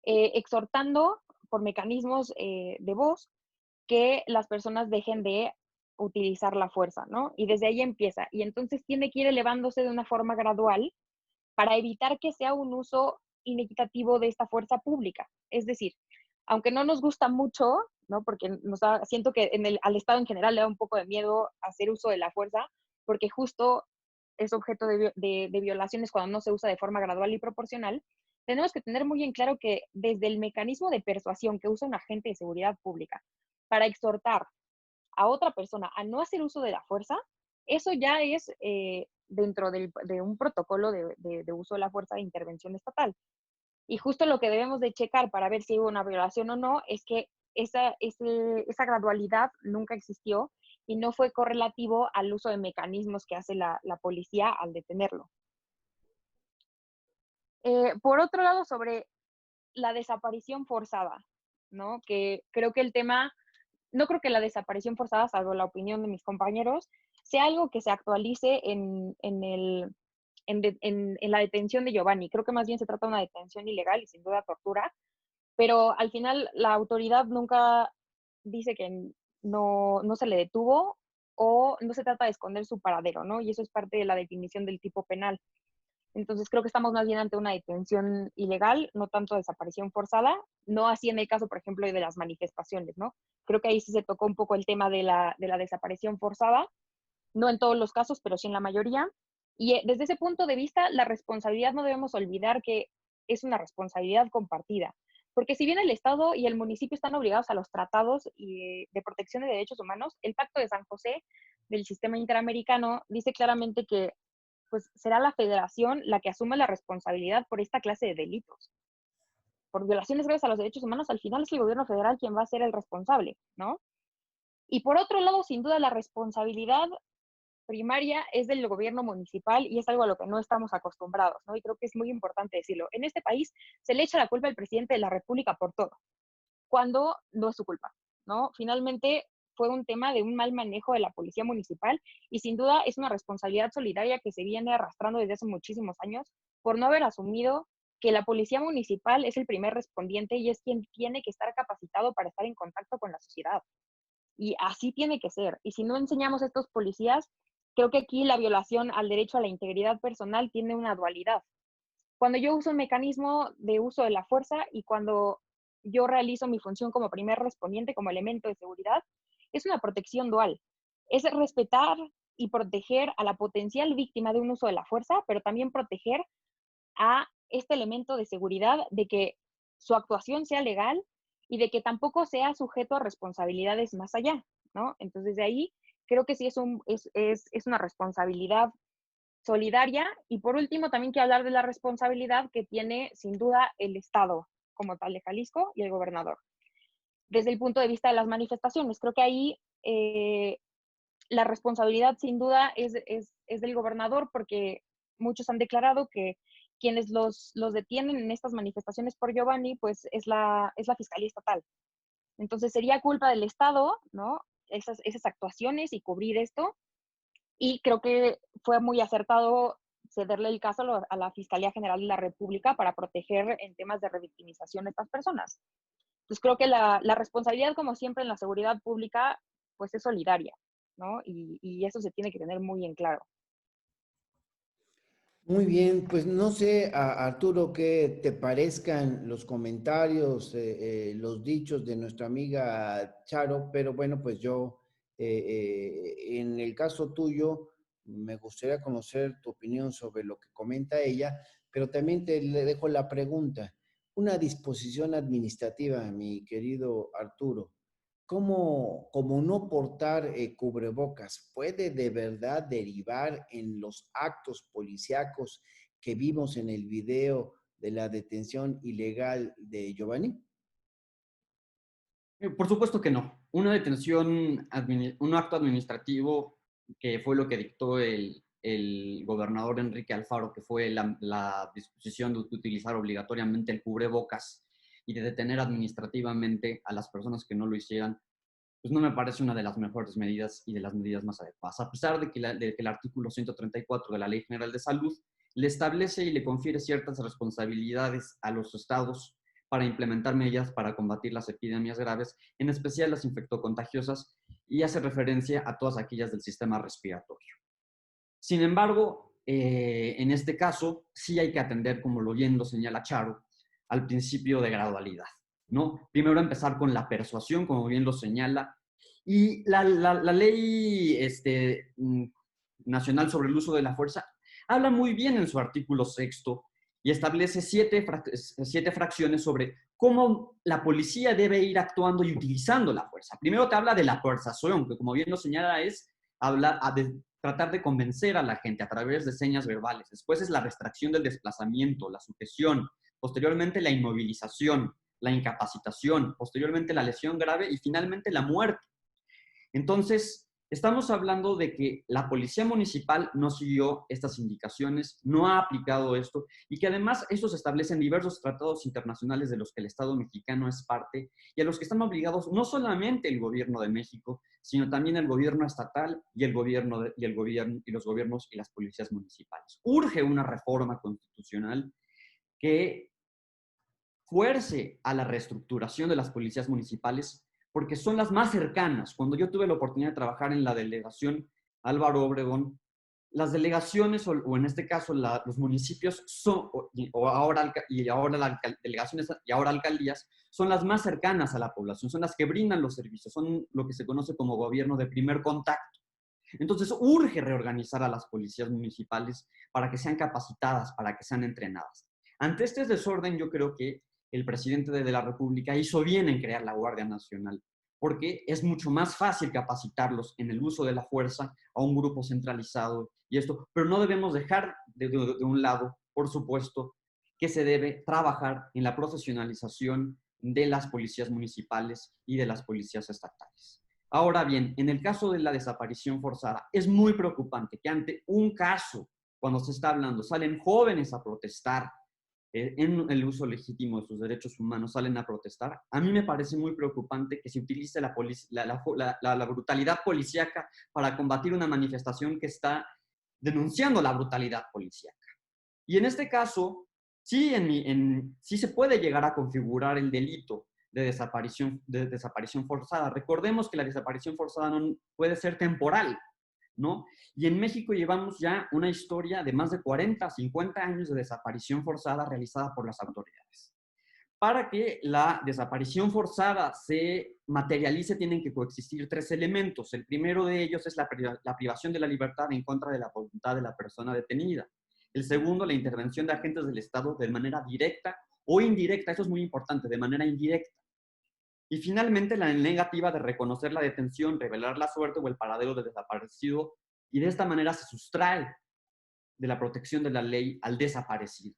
exhortando por mecanismos de voz que las personas dejen de utilizar la fuerza, ¿no? Y desde ahí empieza. Y entonces tiene que ir elevándose de una forma gradual para evitar que sea un uso inequitativo de esta fuerza pública. Es decir, aunque no nos gusta mucho, ¿no? Porque siento que al Estado en general le da un poco de miedo hacer uso de la fuerza, porque justo es objeto de violaciones cuando no se usa de forma gradual y proporcional, tenemos que tener muy en claro que desde el mecanismo de persuasión que usa un agente de seguridad pública para exhortar a otra persona a no hacer uso de la fuerza, eso ya es dentro de un protocolo de uso de la fuerza de intervención estatal. Y justo lo que debemos de checar para ver si hubo una violación o no es que esa gradualidad nunca existió y no fue correlativo al uso de mecanismos que hace la policía al detenerlo. Por otro lado, sobre la desaparición forzada, ¿no? Que creo que el tema, no creo que la desaparición forzada, salvo la opinión de mis compañeros, sea algo que se actualice en la detención de Giovanni. Creo que más bien se trata de una detención ilegal y sin duda tortura, pero al final la autoridad nunca dice que no se le detuvo o no se trata de esconder su paradero, ¿no? Y eso es parte de la definición del tipo penal. Entonces creo que estamos más bien ante una detención ilegal, no tanto desaparición forzada, no así en el caso, por ejemplo, de las manifestaciones, ¿no? Creo que ahí sí se tocó un poco el tema de la desaparición forzada, no en todos los casos, pero sí en la mayoría. Y desde ese punto de vista, la responsabilidad no debemos olvidar que es una responsabilidad compartida, porque si bien el Estado y el municipio están obligados a los tratados de protección de derechos humanos, el Pacto de San José del Sistema Interamericano dice claramente que pues será la federación la que asume la responsabilidad por esta clase de delitos. Por violaciones graves a los derechos humanos, al final es el gobierno federal quien va a ser el responsable, ¿no? Y por otro lado, sin duda, la responsabilidad primaria es del gobierno municipal y es algo a lo que no estamos acostumbrados, ¿no? Y creo que es muy importante decirlo. En este país se le echa la culpa al presidente de la República por todo, cuando no es su culpa, ¿no? Finalmente fue un tema de un mal manejo de la policía municipal y sin duda es una responsabilidad solidaria que se viene arrastrando desde hace muchísimos años por no haber asumido que la policía municipal es el primer respondiente y es quien tiene que estar capacitado para estar en contacto con la sociedad. Y así tiene que ser. Y si no enseñamos a estos policías, creo que aquí la violación al derecho a la integridad personal tiene una dualidad. Cuando yo uso un mecanismo de uso de la fuerza y cuando yo realizo mi función como primer respondiente, como elemento de seguridad, es una protección dual. Es respetar y proteger a la potencial víctima de un uso de la fuerza, pero también proteger a este elemento de seguridad de que su actuación sea legal y de que tampoco sea sujeto a responsabilidades más allá, ¿no? Entonces, de ahí creo que sí es una responsabilidad solidaria. Y por último, también quiero hablar de la responsabilidad que tiene sin duda el Estado como tal de Jalisco y el gobernador. Desde el punto de vista de las manifestaciones, creo que ahí la responsabilidad sin duda es del gobernador porque muchos han declarado que quienes los detienen en estas manifestaciones por Giovanni, pues es la Fiscalía Estatal. Entonces sería culpa del Estado, ¿no? Esas actuaciones y cubrir esto. Y creo que fue muy acertado cederle el caso a la Fiscalía General de la República para proteger en temas de revictimización a estas personas. Entonces creo que la responsabilidad, como siempre en la seguridad pública, pues es solidaria, ¿no? Y eso se tiene que tener muy en claro. Muy bien, pues no sé, Arturo, qué te parezcan los comentarios, los dichos de nuestra amiga Charo, pero bueno, pues yo, en el caso tuyo, me gustaría conocer tu opinión sobre lo que comenta ella, pero también le dejo la pregunta. Una disposición administrativa, mi querido Arturo, como no portar cubrebocas puede de verdad derivar en los actos policíacos que vimos en el video de la detención ilegal de Giovanni? Por supuesto que no. Una detención, un acto administrativo que fue lo que dictó el gobernador Enrique Alfaro, que fue la disposición de utilizar obligatoriamente el cubrebocas y de detener administrativamente a las personas que no lo hicieran, pues no me parece una de las mejores medidas y de las medidas más adecuadas. A pesar de que el artículo 134 de la Ley General de Salud le establece y le confiere ciertas responsabilidades a los estados para implementar medidas para combatir las epidemias graves, en especial las infectocontagiosas, y hace referencia a todas aquellas del sistema respiratorio. Sin embargo, en este caso, sí hay que atender, como bien lo señala Charo, al principio de gradualidad, ¿no? Primero empezar con la persuasión, como bien lo señala, y la ley nacional sobre el uso de la fuerza habla muy bien en su artículo 6º y establece siete fracciones sobre cómo la policía debe ir actuando y utilizando la fuerza. Primero te habla de la persuasión, que como bien lo señala habla tratar de convencer a la gente a través de señas verbales. Después es la restricción del desplazamiento, la sujeción, posteriormente la inmovilización, la incapacitación, posteriormente la lesión grave y finalmente la muerte. Entonces, estamos hablando de que la policía municipal no siguió estas indicaciones, no ha aplicado esto y que además esto se establece en diversos tratados internacionales de los que el Estado mexicano es parte y a los que están obligados no solamente el gobierno de México, sino también el gobierno estatal y los gobiernos y las policías municipales. Urge una reforma constitucional que fuerce a la reestructuración de las policías municipales porque son las más cercanas. Cuando yo tuve la oportunidad de trabajar en la delegación Álvaro Obregón, las delegaciones, o en este caso los municipios, delegaciones y ahora alcaldías, son las más cercanas a la población, son las que brindan los servicios, son lo que se conoce como gobierno de primer contacto. Entonces, urge reorganizar a las policías municipales para que sean capacitadas, para que sean entrenadas. Ante este desorden, yo creo que el presidente de la República hizo bien en crear la Guardia Nacional, porque es mucho más fácil capacitarlos en el uso de la fuerza a un grupo centralizado y esto, pero no debemos dejar de un lado, por supuesto, que se debe trabajar en la profesionalización de las policías municipales y de las policías estatales. Ahora bien, en el caso de la desaparición forzada, es muy preocupante que ante un caso, cuando se está hablando, salen jóvenes a protestar en el uso legítimo de sus derechos humanos, salen a protestar. A mí me parece muy preocupante que se utilice la brutalidad policíaca para combatir una manifestación que está denunciando la brutalidad policíaca. Y en este caso, sí se puede llegar a configurar el delito de desaparición forzada. Recordemos que la desaparición forzada no puede ser temporal, ¿no? Y en México llevamos ya una historia de más de 40, 50 años de desaparición forzada realizada por las autoridades. Para que la desaparición forzada se materialice, tienen que coexistir 3 elementos. El primero de ellos es la privación de la libertad en contra de la voluntad de la persona detenida. El segundo, la intervención de agentes del Estado de manera directa o indirecta. Eso es muy importante, de manera indirecta. Y finalmente, la negativa de reconocer la detención, revelar la suerte o el paradero del desaparecido, y de esta manera se sustrae de la protección de la ley al desaparecido.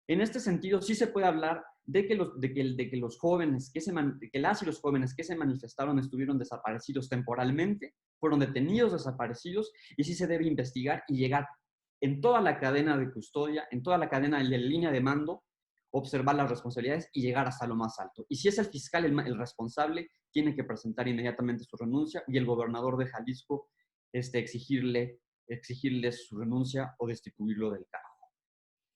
En este sentido, sí se puede hablar de que los jóvenes, que las y los jóvenes que se manifestaron estuvieron desaparecidos temporalmente, fueron detenidos, desaparecidos, y sí se debe investigar y llegar en toda la cadena de custodia, en toda la cadena de línea de mando, observar las responsabilidades y llegar hasta lo más alto. Y si es el fiscal el responsable, tiene que presentar inmediatamente su renuncia y el gobernador de Jalisco exigirle su renuncia o destituirlo del cargo.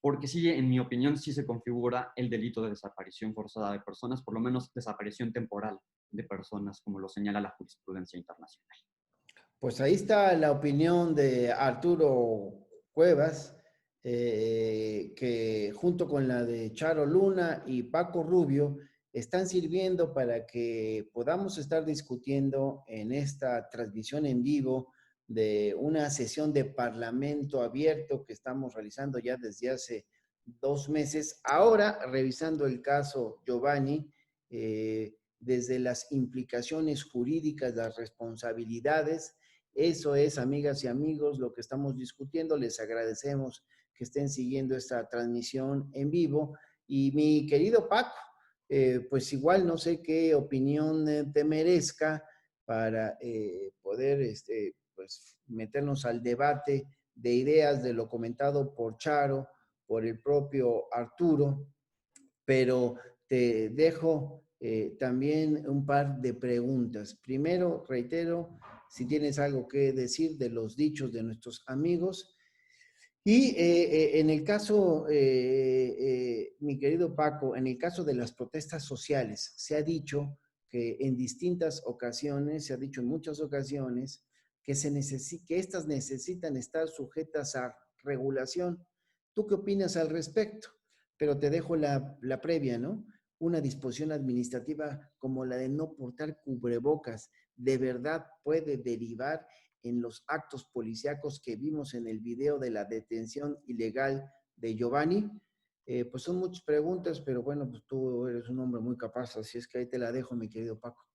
Porque sí, en mi opinión, sí se configura el delito de desaparición forzada de personas, por lo menos desaparición temporal de personas, como lo señala la jurisprudencia internacional. Pues ahí está la opinión de Arturo Cuevas, que junto con la de Charo Luna y Paco Rubio están sirviendo para que podamos estar discutiendo en esta transmisión en vivo de una sesión de parlamento abierto que estamos realizando ya desde hace 2 meses. Ahora, revisando el caso Giovanni, desde las implicaciones jurídicas, las responsabilidades. Eso es, amigas y amigos, lo que estamos discutiendo. Les agradecemos que estén siguiendo esta transmisión en vivo. Y mi querido Paco, pues igual no sé qué opinión te merezca para poder pues, meternos al debate de ideas de lo comentado por Charo, por el propio Arturo, pero te dejo también un par de preguntas. Primero, reitero, si tienes algo que decir de los dichos de nuestros amigos. Y en el caso, mi querido Paco, en el caso de las protestas sociales, se ha dicho que en distintas ocasiones, se ha dicho en muchas ocasiones, que estas necesitan estar sujetas a regulación. ¿Tú qué opinas al respecto? Pero te dejo la previa, ¿no? Una disposición administrativa como la de no portar cubrebocas, ¿de verdad puede derivar en los actos policíacos que vimos en el video de la detención ilegal de Giovanni? Pues son muchas preguntas, pero bueno, pues tú eres un hombre muy capaz, así es que ahí te la dejo, mi querido Paco.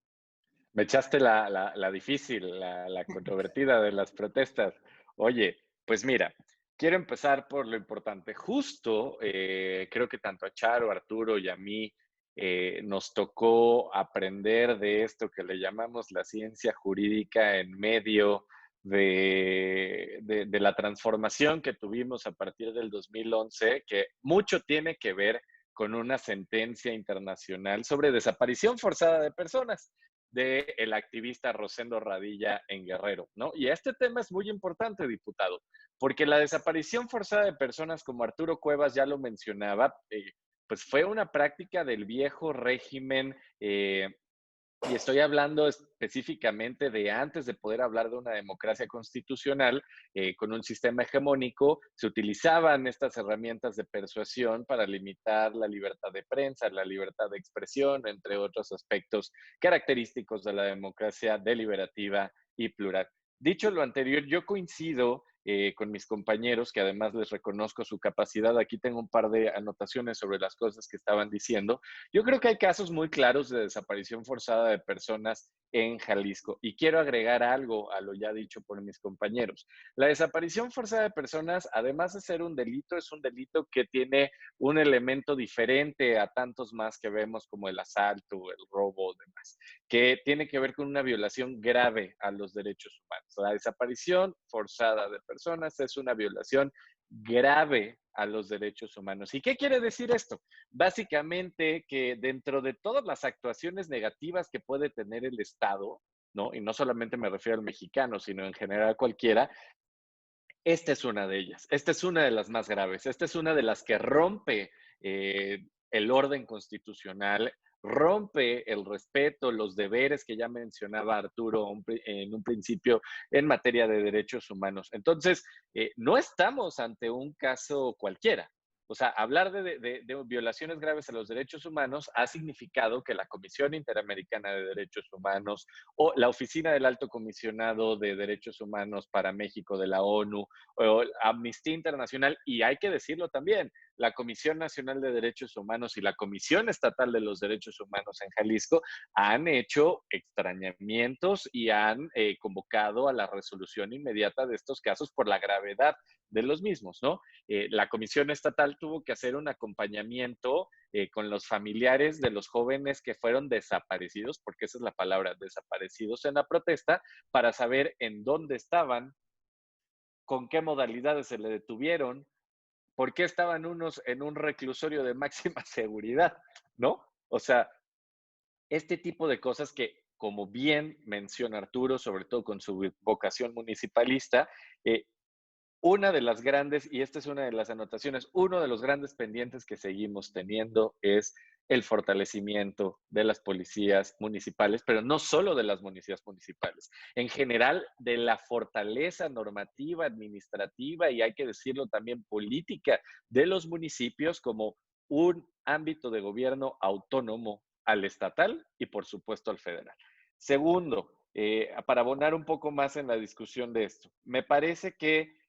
Me echaste la difícil, la controvertida de las protestas. Oye, pues mira, quiero empezar por lo importante. Justo, creo que tanto a Charo, Arturo y a mí nos tocó aprender de esto que le llamamos la ciencia jurídica en medio de la transformación que tuvimos a partir del 2011, que mucho tiene que ver con una sentencia internacional sobre desaparición forzada de personas del activista Rosendo Radilla en Guerrero, ¿no? Y este tema es muy importante, diputado, porque la desaparición forzada de personas, como Arturo Cuevas ya lo mencionaba, pues fue una práctica del viejo régimen y estoy hablando específicamente de antes de poder hablar de una democracia constitucional con un sistema hegemónico, se utilizaban estas herramientas de persuasión para limitar la libertad de prensa, la libertad de expresión, entre otros aspectos característicos de la democracia deliberativa y plural. Dicho lo anterior, yo coincido con mis compañeros, que además les reconozco su capacidad. Aquí tengo un par de anotaciones sobre las cosas que estaban diciendo. Yo creo que hay casos muy claros de desaparición forzada de personas en Jalisco. Y quiero agregar algo a lo ya dicho por mis compañeros. La desaparición forzada de personas, además de ser un delito, es un delito que tiene un elemento diferente a tantos más que vemos como el asalto, el robo, demás, que tiene que ver con una violación grave a los derechos humanos. La desaparición forzada de personas es una violación grave a los derechos humanos. ¿Y qué quiere decir esto? Básicamente que dentro de todas las actuaciones negativas que puede tener el Estado, ¿no? Y no solamente me refiero al mexicano, sino en general cualquiera, esta es una de ellas. Esta es una de las más graves. Esta es una de las que rompe el orden constitucional, rompe el respeto, los deberes que ya mencionaba Arturo en un principio en materia de derechos humanos. Entonces, no estamos ante un caso cualquiera. O sea, hablar de violaciones graves a los derechos humanos ha significado que la Comisión Interamericana de Derechos Humanos o la Oficina del Alto Comisionado de Derechos Humanos para México de la ONU o Amnistía Internacional, y hay que decirlo también, la Comisión Nacional de Derechos Humanos y la Comisión Estatal de los Derechos Humanos en Jalisco han hecho extrañamientos y han convocado a la resolución inmediata de estos casos por la gravedad de los mismos, ¿no? La Comisión Estatal tuvo que hacer un acompañamiento con los familiares de los jóvenes que fueron desaparecidos, porque esa es la palabra, desaparecidos en la protesta, para saber en dónde estaban, con qué modalidades se le detuvieron, por qué estaban unos en un reclusorio de máxima seguridad, ¿no? O sea, este tipo de cosas que, como bien menciona Arturo, sobre todo con su vocación municipalista, una de las grandes, y esta es una de las anotaciones, uno de los grandes pendientes que seguimos teniendo es el fortalecimiento de las policías municipales, pero no solo de las policías municipales, en general de la fortaleza normativa, administrativa y hay que decirlo también política de los municipios como un ámbito de gobierno autónomo al estatal y por supuesto al federal. Segundo, para abonar un poco más en la discusión de esto, me parece que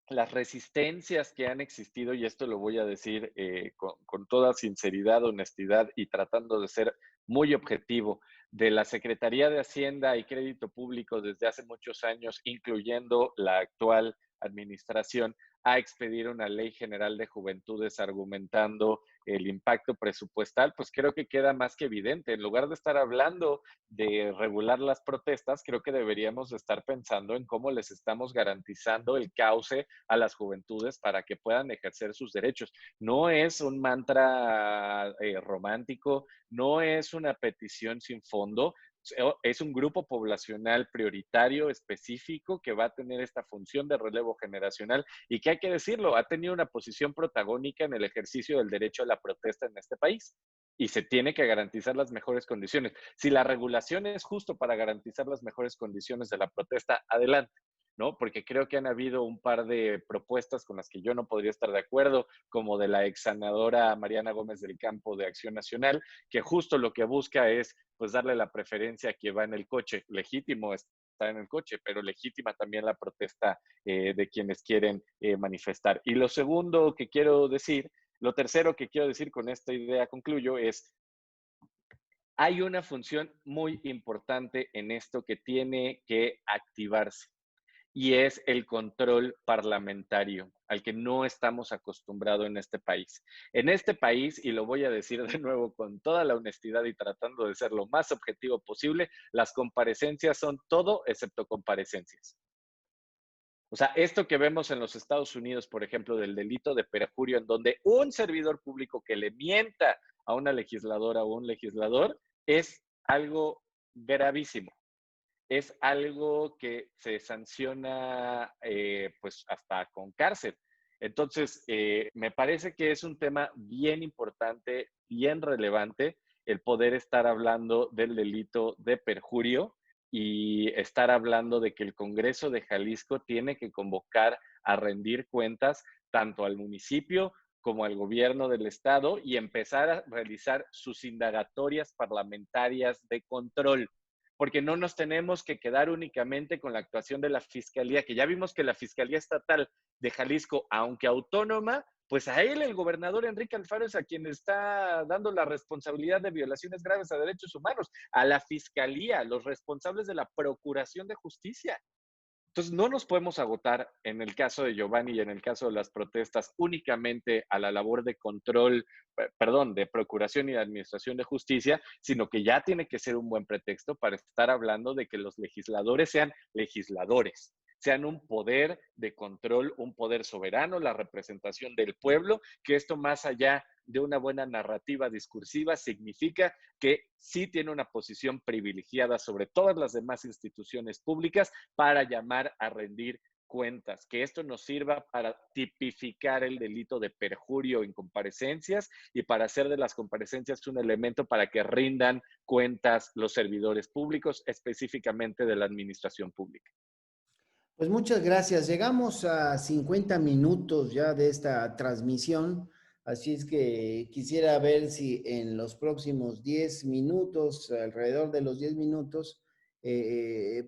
las resistencias que han existido, y esto lo voy a decir con toda sinceridad, honestidad y tratando de ser muy objetivo, de la Secretaría de Hacienda y Crédito Público desde hace muchos años, incluyendo la actual administración, a expedir una ley general de juventudes argumentando el impacto presupuestal, pues creo que queda más que evidente. En lugar de estar hablando de regular las protestas, creo que deberíamos estar pensando en cómo les estamos garantizando el cauce a las juventudes para que puedan ejercer sus derechos. No es un mantra romántico, no es una petición sin fondo, es un grupo poblacional prioritario específico que va a tener esta función de relevo generacional y que hay que decirlo, ha tenido una posición protagónica en el ejercicio del derecho a la protesta en este país y se tiene que garantizar las mejores condiciones. Si la regulación es justo para garantizar las mejores condiciones de la protesta, adelante. ¿No? Porque creo que han habido un par de propuestas con las que yo no podría estar de acuerdo, como de la ex senadora Mariana Gómez del Campo de Acción Nacional, que justo lo que busca es pues darle la preferencia a quien va en el coche. Legítimo estar en el coche, pero legítima también la protesta de quienes quieren manifestar. Y lo segundo que quiero decir, lo tercero que quiero decir con esta idea, concluyo, es hay una función muy importante en esto que tiene que activarse y es el control parlamentario, al que no estamos acostumbrados en este país. En este país, y lo voy a decir de nuevo con toda la honestidad y tratando de ser lo más objetivo posible, las comparecencias son todo excepto comparecencias. O sea, esto que vemos en los Estados Unidos, por ejemplo, del delito de perjurio, en donde un servidor público que le mienta a una legisladora o un legislador, es algo gravísimo. Es algo que se sanciona pues hasta con cárcel. Entonces, me parece que es un tema bien importante, bien relevante, el poder estar hablando del delito de perjurio y estar hablando de que el Congreso de Jalisco tiene que convocar a rendir cuentas tanto al municipio como al gobierno del estado y empezar a realizar sus indagatorias parlamentarias de control, porque no nos tenemos que quedar únicamente con la actuación de la Fiscalía, que ya vimos que la Fiscalía Estatal de Jalisco, aunque autónoma, pues a él, el gobernador Enrique Alfaro, es a quien está dando la responsabilidad de violaciones graves a derechos humanos, a la Fiscalía, los responsables de la Procuración de Justicia. Entonces, no nos podemos agotar en el caso de Giovanni y en el caso de las protestas únicamente a la labor de control, perdón, de procuración y de administración de justicia, sino que ya tiene que ser un buen pretexto para estar hablando de que los legisladores sean legisladores, sean un poder de control, un poder soberano, la representación del pueblo, que esto más allá de una buena narrativa discursiva significa que sí tiene una posición privilegiada sobre todas las demás instituciones públicas para llamar a rendir cuentas, que esto nos sirva para tipificar el delito de perjurio en comparecencias y para hacer de las comparecencias un elemento para que rindan cuentas los servidores públicos, específicamente de la administración pública. Pues muchas gracias. Llegamos a 50 minutos ya de esta transmisión, así es que quisiera ver si en los próximos 10 minutos, alrededor de los 10 minutos,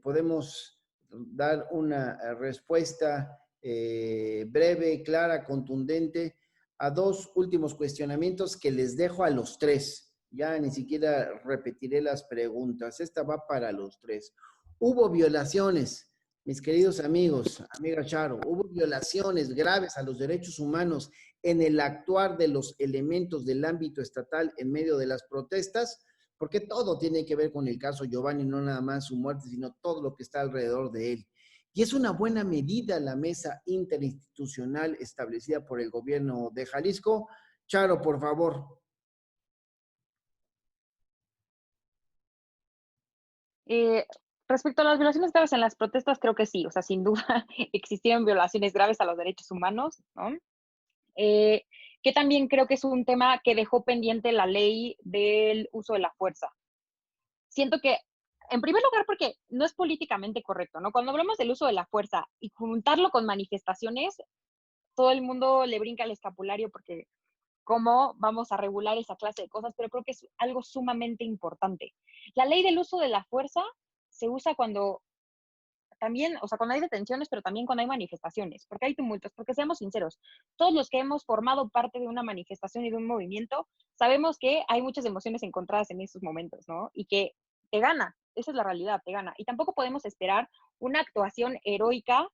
podemos dar una respuesta breve, clara, contundente a dos últimos cuestionamientos que les dejo a los tres. Ya ni siquiera repetiré las preguntas. Esta va para los tres. ¿Hubo violaciones? Mis queridos amigos, amiga Charo, hubo violaciones graves a los derechos humanos en el actuar de los elementos del ámbito estatal en medio de las protestas, porque todo tiene que ver con el caso Giovanni, no nada más su muerte, sino todo lo que está alrededor de él. Y es una buena medida la mesa interinstitucional establecida por el gobierno de Jalisco. Charo, por favor. Eh, Respecto a las violaciones graves en las protestas, creo que sí, o sea, sin duda existieron violaciones graves a los derechos humanos, ¿no? Que también creo que es un tema que dejó pendiente la ley del uso de la fuerza. Siento que, en primer lugar, porque no es políticamente correcto, ¿no? Cuando hablamos del uso de la fuerza y juntarlo con manifestaciones, todo el mundo le brinca el escapulario porque cómo vamos a regular esa clase de cosas, pero creo que es algo sumamente importante. La ley del uso de la fuerza se usa cuando también, o sea, cuando hay detenciones, pero también cuando hay manifestaciones, porque hay tumultos, porque seamos sinceros, todos los que hemos formado parte de una manifestación y de un movimiento, sabemos que hay muchas emociones encontradas en esos momentos, ¿no? Y que te gana, esa es la realidad, te gana. Y tampoco podemos esperar una actuación heroica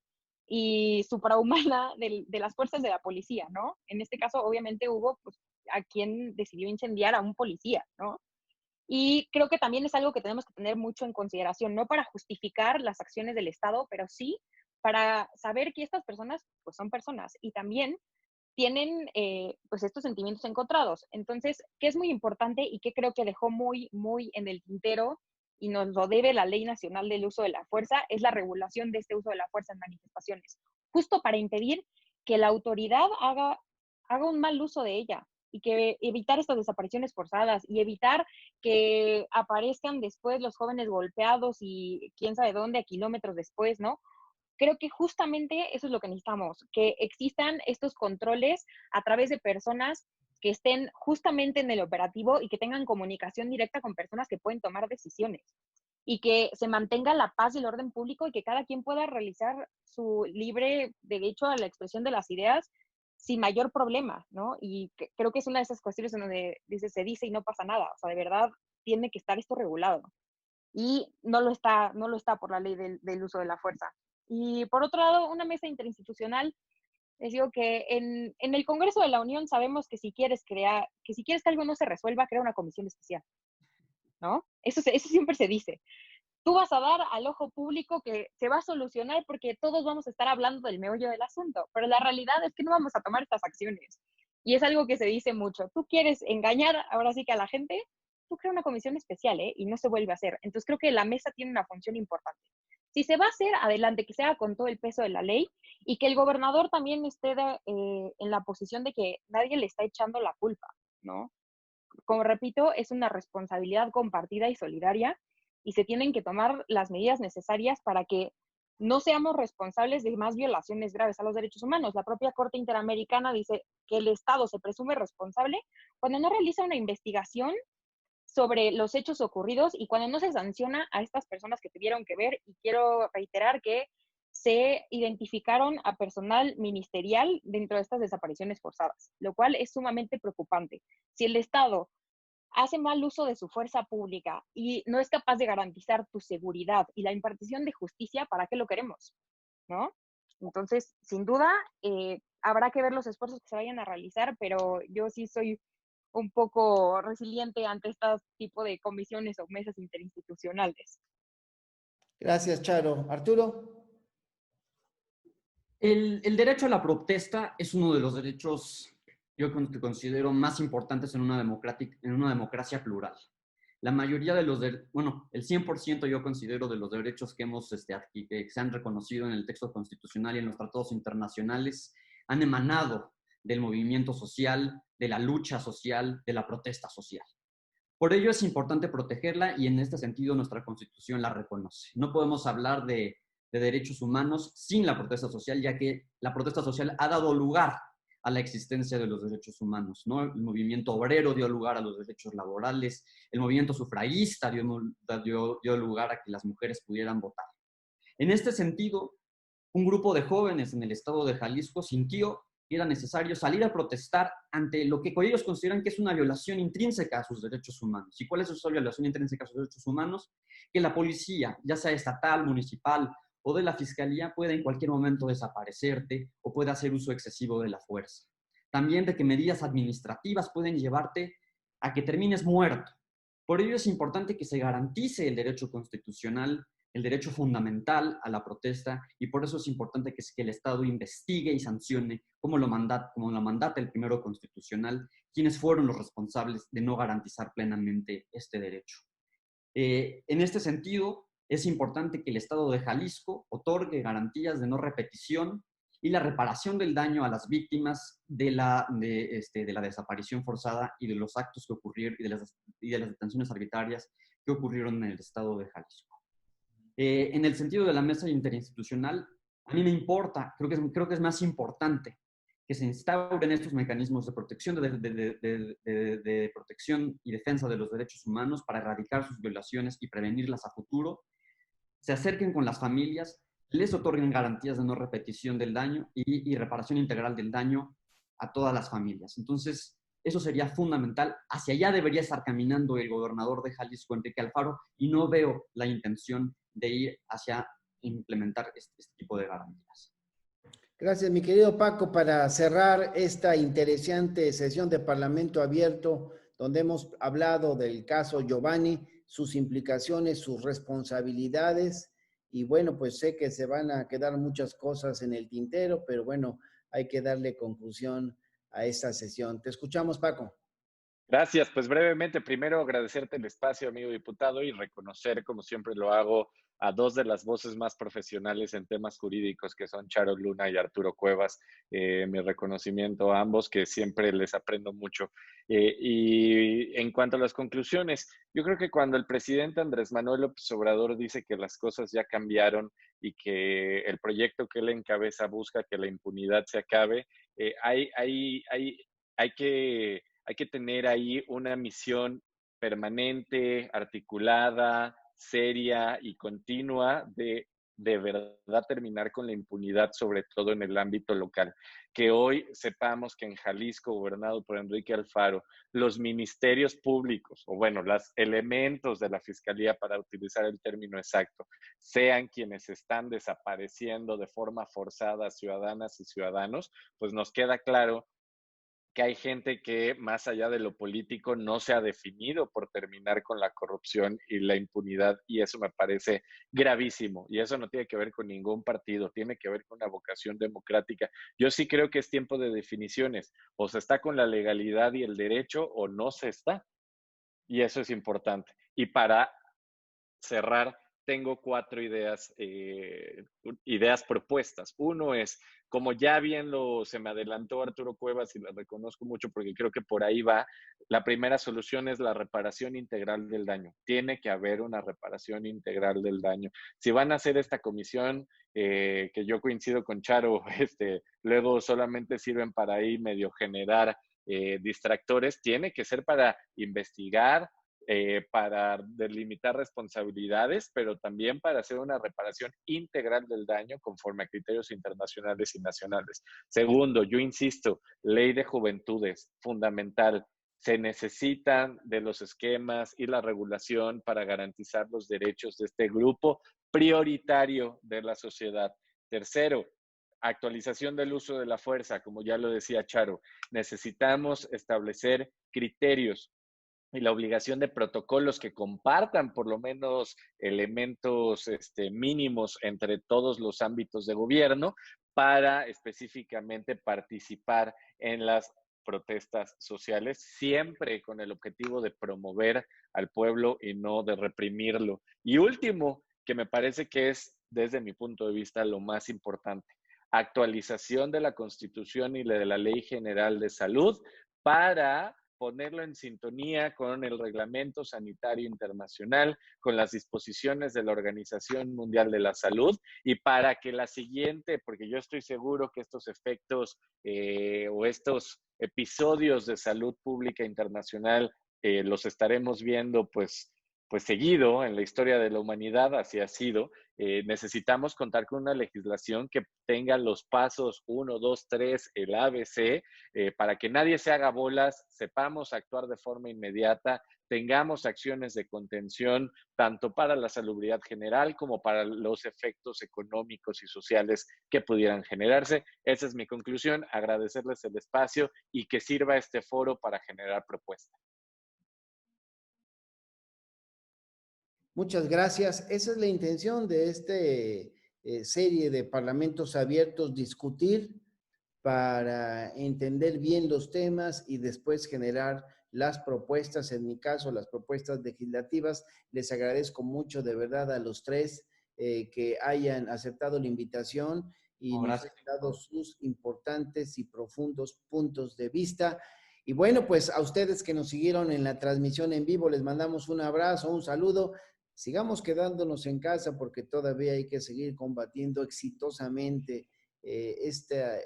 y suprahumana de las fuerzas de la policía, ¿no? En este caso, obviamente, hubo pues, a quien decidió incendiar a un policía, ¿no? Y creo que también es algo que tenemos que tener mucho en consideración, no para justificar las acciones del Estado, pero sí para saber que estas personas, pues son personas y también tienen pues estos sentimientos encontrados. Entonces, ¿qué es muy importante y qué creo que dejó muy, muy en el tintero y nos lo debe la Ley Nacional del Uso de la Fuerza? Es la regulación de este uso de la fuerza en manifestaciones, justo para impedir que la autoridad haga un mal uso de ella y que evitar estas desapariciones forzadas y evitar que aparezcan después los jóvenes golpeados y quién sabe dónde a kilómetros después, ¿no? Creo que justamente eso es lo que necesitamos, que existan estos controles a través de personas que estén justamente en el operativo y que tengan comunicación directa con personas que pueden tomar decisiones y que se mantenga la paz y el orden público y que cada quien pueda realizar su libre derecho a la expresión de las ideas sin mayor problema, ¿no? Y creo que es una de esas cuestiones en donde se dice y no pasa nada, o sea, de verdad tiene que estar esto regulado y no lo está por la ley del uso de la fuerza. Y por otro lado, una mesa interinstitucional, les digo que en el Congreso de la Unión sabemos que si quieres que algo no se resuelva, crea una comisión especial, ¿no? Eso siempre se dice. Tú vas a dar al ojo público que se va a solucionar porque todos vamos a estar hablando del meollo del asunto, pero la realidad es que no vamos a tomar estas acciones. Y es algo que se dice mucho. Tú quieres engañar ahora sí que a la gente, tú crea una comisión especial, ¿eh? Y no se vuelve a hacer. Entonces creo que la mesa tiene una función importante. Si se va a hacer, adelante, que sea con todo el peso de la ley y que el gobernador también esté en la posición de que nadie le está echando la culpa, ¿no? Como repito, es una responsabilidad compartida y solidaria y se tienen que tomar las medidas necesarias para que no seamos responsables de más violaciones graves a los derechos humanos. La propia Corte Interamericana dice que el Estado se presume responsable cuando no realiza una investigación sobre los hechos ocurridos y cuando no se sanciona a estas personas que tuvieron que ver. Y quiero reiterar que se identificaron a personal ministerial dentro de estas desapariciones forzadas, lo cual es sumamente preocupante. Si el Estado hace mal uso de su fuerza pública y no es capaz de garantizar tu seguridad y la impartición de justicia, ¿para qué lo queremos? ¿No? Entonces, sin duda, habrá que ver los esfuerzos que se vayan a realizar, pero yo sí soy un poco resiliente ante este tipo de comisiones o mesas interinstitucionales. Gracias, Charo. Arturo. El derecho a la protesta es uno de los derechos que considero más importantes en una democracia plural. La mayoría de el 100% yo considero de los derechos que que se han reconocido en el texto constitucional y en los tratados internacionales han emanado del movimiento social, de la lucha social, de la protesta social. Por ello es importante protegerla y en este sentido nuestra Constitución la reconoce. No podemos hablar de derechos humanos sin la protesta social, ya que la protesta social ha dado lugar a la existencia de los derechos humanos, ¿no? El movimiento obrero dio lugar a los derechos laborales, el movimiento sufragista dio lugar a que las mujeres pudieran votar. En este sentido, un grupo de jóvenes en el estado de Jalisco sintió que era necesario salir a protestar ante lo que ellos consideran que es una violación intrínseca a sus derechos humanos. ¿Y cuál es esa violación intrínseca a sus derechos humanos? Que la policía, ya sea estatal, municipal o de la fiscalía, pueda en cualquier momento desaparecerte o pueda hacer uso excesivo de la fuerza. También de que medidas administrativas pueden llevarte a que termines muerto. Por ello es importante que se garantice el derecho constitucional, el derecho fundamental a la protesta, y por eso es importante que el Estado investigue y sancione, como lo mandata el primero constitucional, quienes fueron los responsables de no garantizar plenamente este derecho. En este sentido, es importante que el Estado de Jalisco otorgue garantías de no repetición y la reparación del daño a las víctimas de la desaparición forzada y de los actos que ocurrieron y de las detenciones arbitrarias que ocurrieron en el Estado de Jalisco. En el sentido de la mesa interinstitucional, a mí me importa, creo que es más importante que se instauren estos mecanismos de protección, de protección y defensa de los derechos humanos para erradicar sus violaciones y prevenirlas a futuro, se acerquen con las familias, les otorguen garantías de no repetición del daño y reparación integral del daño a todas las familias. Entonces, eso sería fundamental. Hacia allá debería estar caminando el gobernador de Jalisco, Enrique Alfaro, y no veo la intención de ir hacia implementar este tipo de garantías. Gracias, mi querido Paco, para cerrar esta interesante sesión de Parlamento Abierto, donde hemos hablado del caso Giovanni, sus implicaciones, sus responsabilidades, y bueno, pues sé que se van a quedar muchas cosas en el tintero, pero bueno, hay que darle conclusión a esta sesión. Te escuchamos, Paco. Gracias. Pues brevemente, primero agradecerte el espacio, amigo diputado, y reconocer, como siempre lo hago, a dos de las voces más profesionales en temas jurídicos, que son Charo Luna y Arturo Cuevas. Mi reconocimiento a ambos, que siempre les aprendo mucho. Y en cuanto a las conclusiones, yo creo que cuando el presidente Andrés Manuel López Obrador dice que las cosas ya cambiaron y que el proyecto que él encabeza busca que la impunidad se acabe, hay que tener ahí una misión permanente, articulada, seria y continua de de verdad terminar con la impunidad, sobre todo en el ámbito local. Que hoy sepamos que en Jalisco, gobernado por Enrique Alfaro, los ministerios públicos, o bueno, los elementos de la Fiscalía, para utilizar el término exacto, sean quienes están desapareciendo de forma forzada a ciudadanas y ciudadanos, pues nos queda claro que hay gente que más allá de lo político no se ha definido por terminar con la corrupción y la impunidad, y eso me parece gravísimo, y eso no tiene que ver con ningún partido, tiene que ver con una vocación democrática. Yo sí creo que es tiempo de definiciones, o se está con la legalidad y el derecho o no se está, y eso es importante. Y para cerrar, tengo 4 ideas propuestas. Uno es, como ya bien se me adelantó Arturo Cuevas y la reconozco mucho porque creo que por ahí va, la primera solución es la reparación integral del daño. Tiene que haber una reparación integral del daño. Si van a hacer esta comisión, que yo coincido con Charo, luego solamente sirven para ahí medio generar distractores, tiene que ser para investigar, para delimitar responsabilidades, pero también para hacer una reparación integral del daño conforme a criterios internacionales y nacionales. Segundo, yo insisto, ley de juventudes, fundamental. Se necesitan de los esquemas y la regulación para garantizar los derechos de este grupo prioritario de la sociedad. Tercero, actualización del uso de la fuerza, como ya lo decía Charo. Necesitamos establecer criterios y la obligación de protocolos que compartan por lo menos elementos mínimos entre todos los ámbitos de gobierno para específicamente participar en las protestas sociales, siempre con el objetivo de promover al pueblo y no de reprimirlo. Y último, que me parece que es, desde mi punto de vista, lo más importante, actualización de la Constitución y de la Ley General de Salud para ponerlo en sintonía con el Reglamento Sanitario Internacional, con las disposiciones de la Organización Mundial de la Salud, y para que la siguiente, porque yo estoy seguro que estos efectos o estos episodios de salud pública internacional los estaremos viendo pues seguido en la historia de la humanidad, así ha sido. Necesitamos contar con una legislación que tenga los pasos 1, 2, 3, el ABC, para que nadie se haga bolas, sepamos actuar de forma inmediata, tengamos acciones de contención, tanto para la salubridad general como para los efectos económicos y sociales que pudieran generarse. Esa es mi conclusión, agradecerles el espacio y que sirva este foro para generar propuestas. Muchas gracias. Esa es la intención de esta serie de parlamentos abiertos, discutir para entender bien los temas y después generar las propuestas, en mi caso, las propuestas legislativas. Les agradezco mucho de verdad a los tres que hayan aceptado la invitación y nos han dado sus importantes y profundos puntos de vista. Y bueno, pues a ustedes que nos siguieron en la transmisión en vivo, les mandamos un abrazo, un saludo. Sigamos quedándonos en casa porque todavía hay que seguir combatiendo exitosamente esta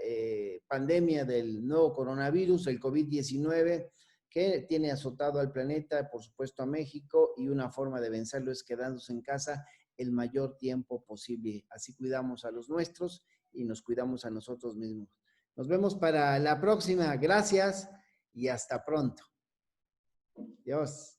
pandemia del nuevo coronavirus, el COVID-19, que tiene azotado al planeta, por supuesto a México, y una forma de vencerlo es quedándose en casa el mayor tiempo posible. Así cuidamos a los nuestros y nos cuidamos a nosotros mismos. Nos vemos para la próxima. Gracias y hasta pronto. Adiós.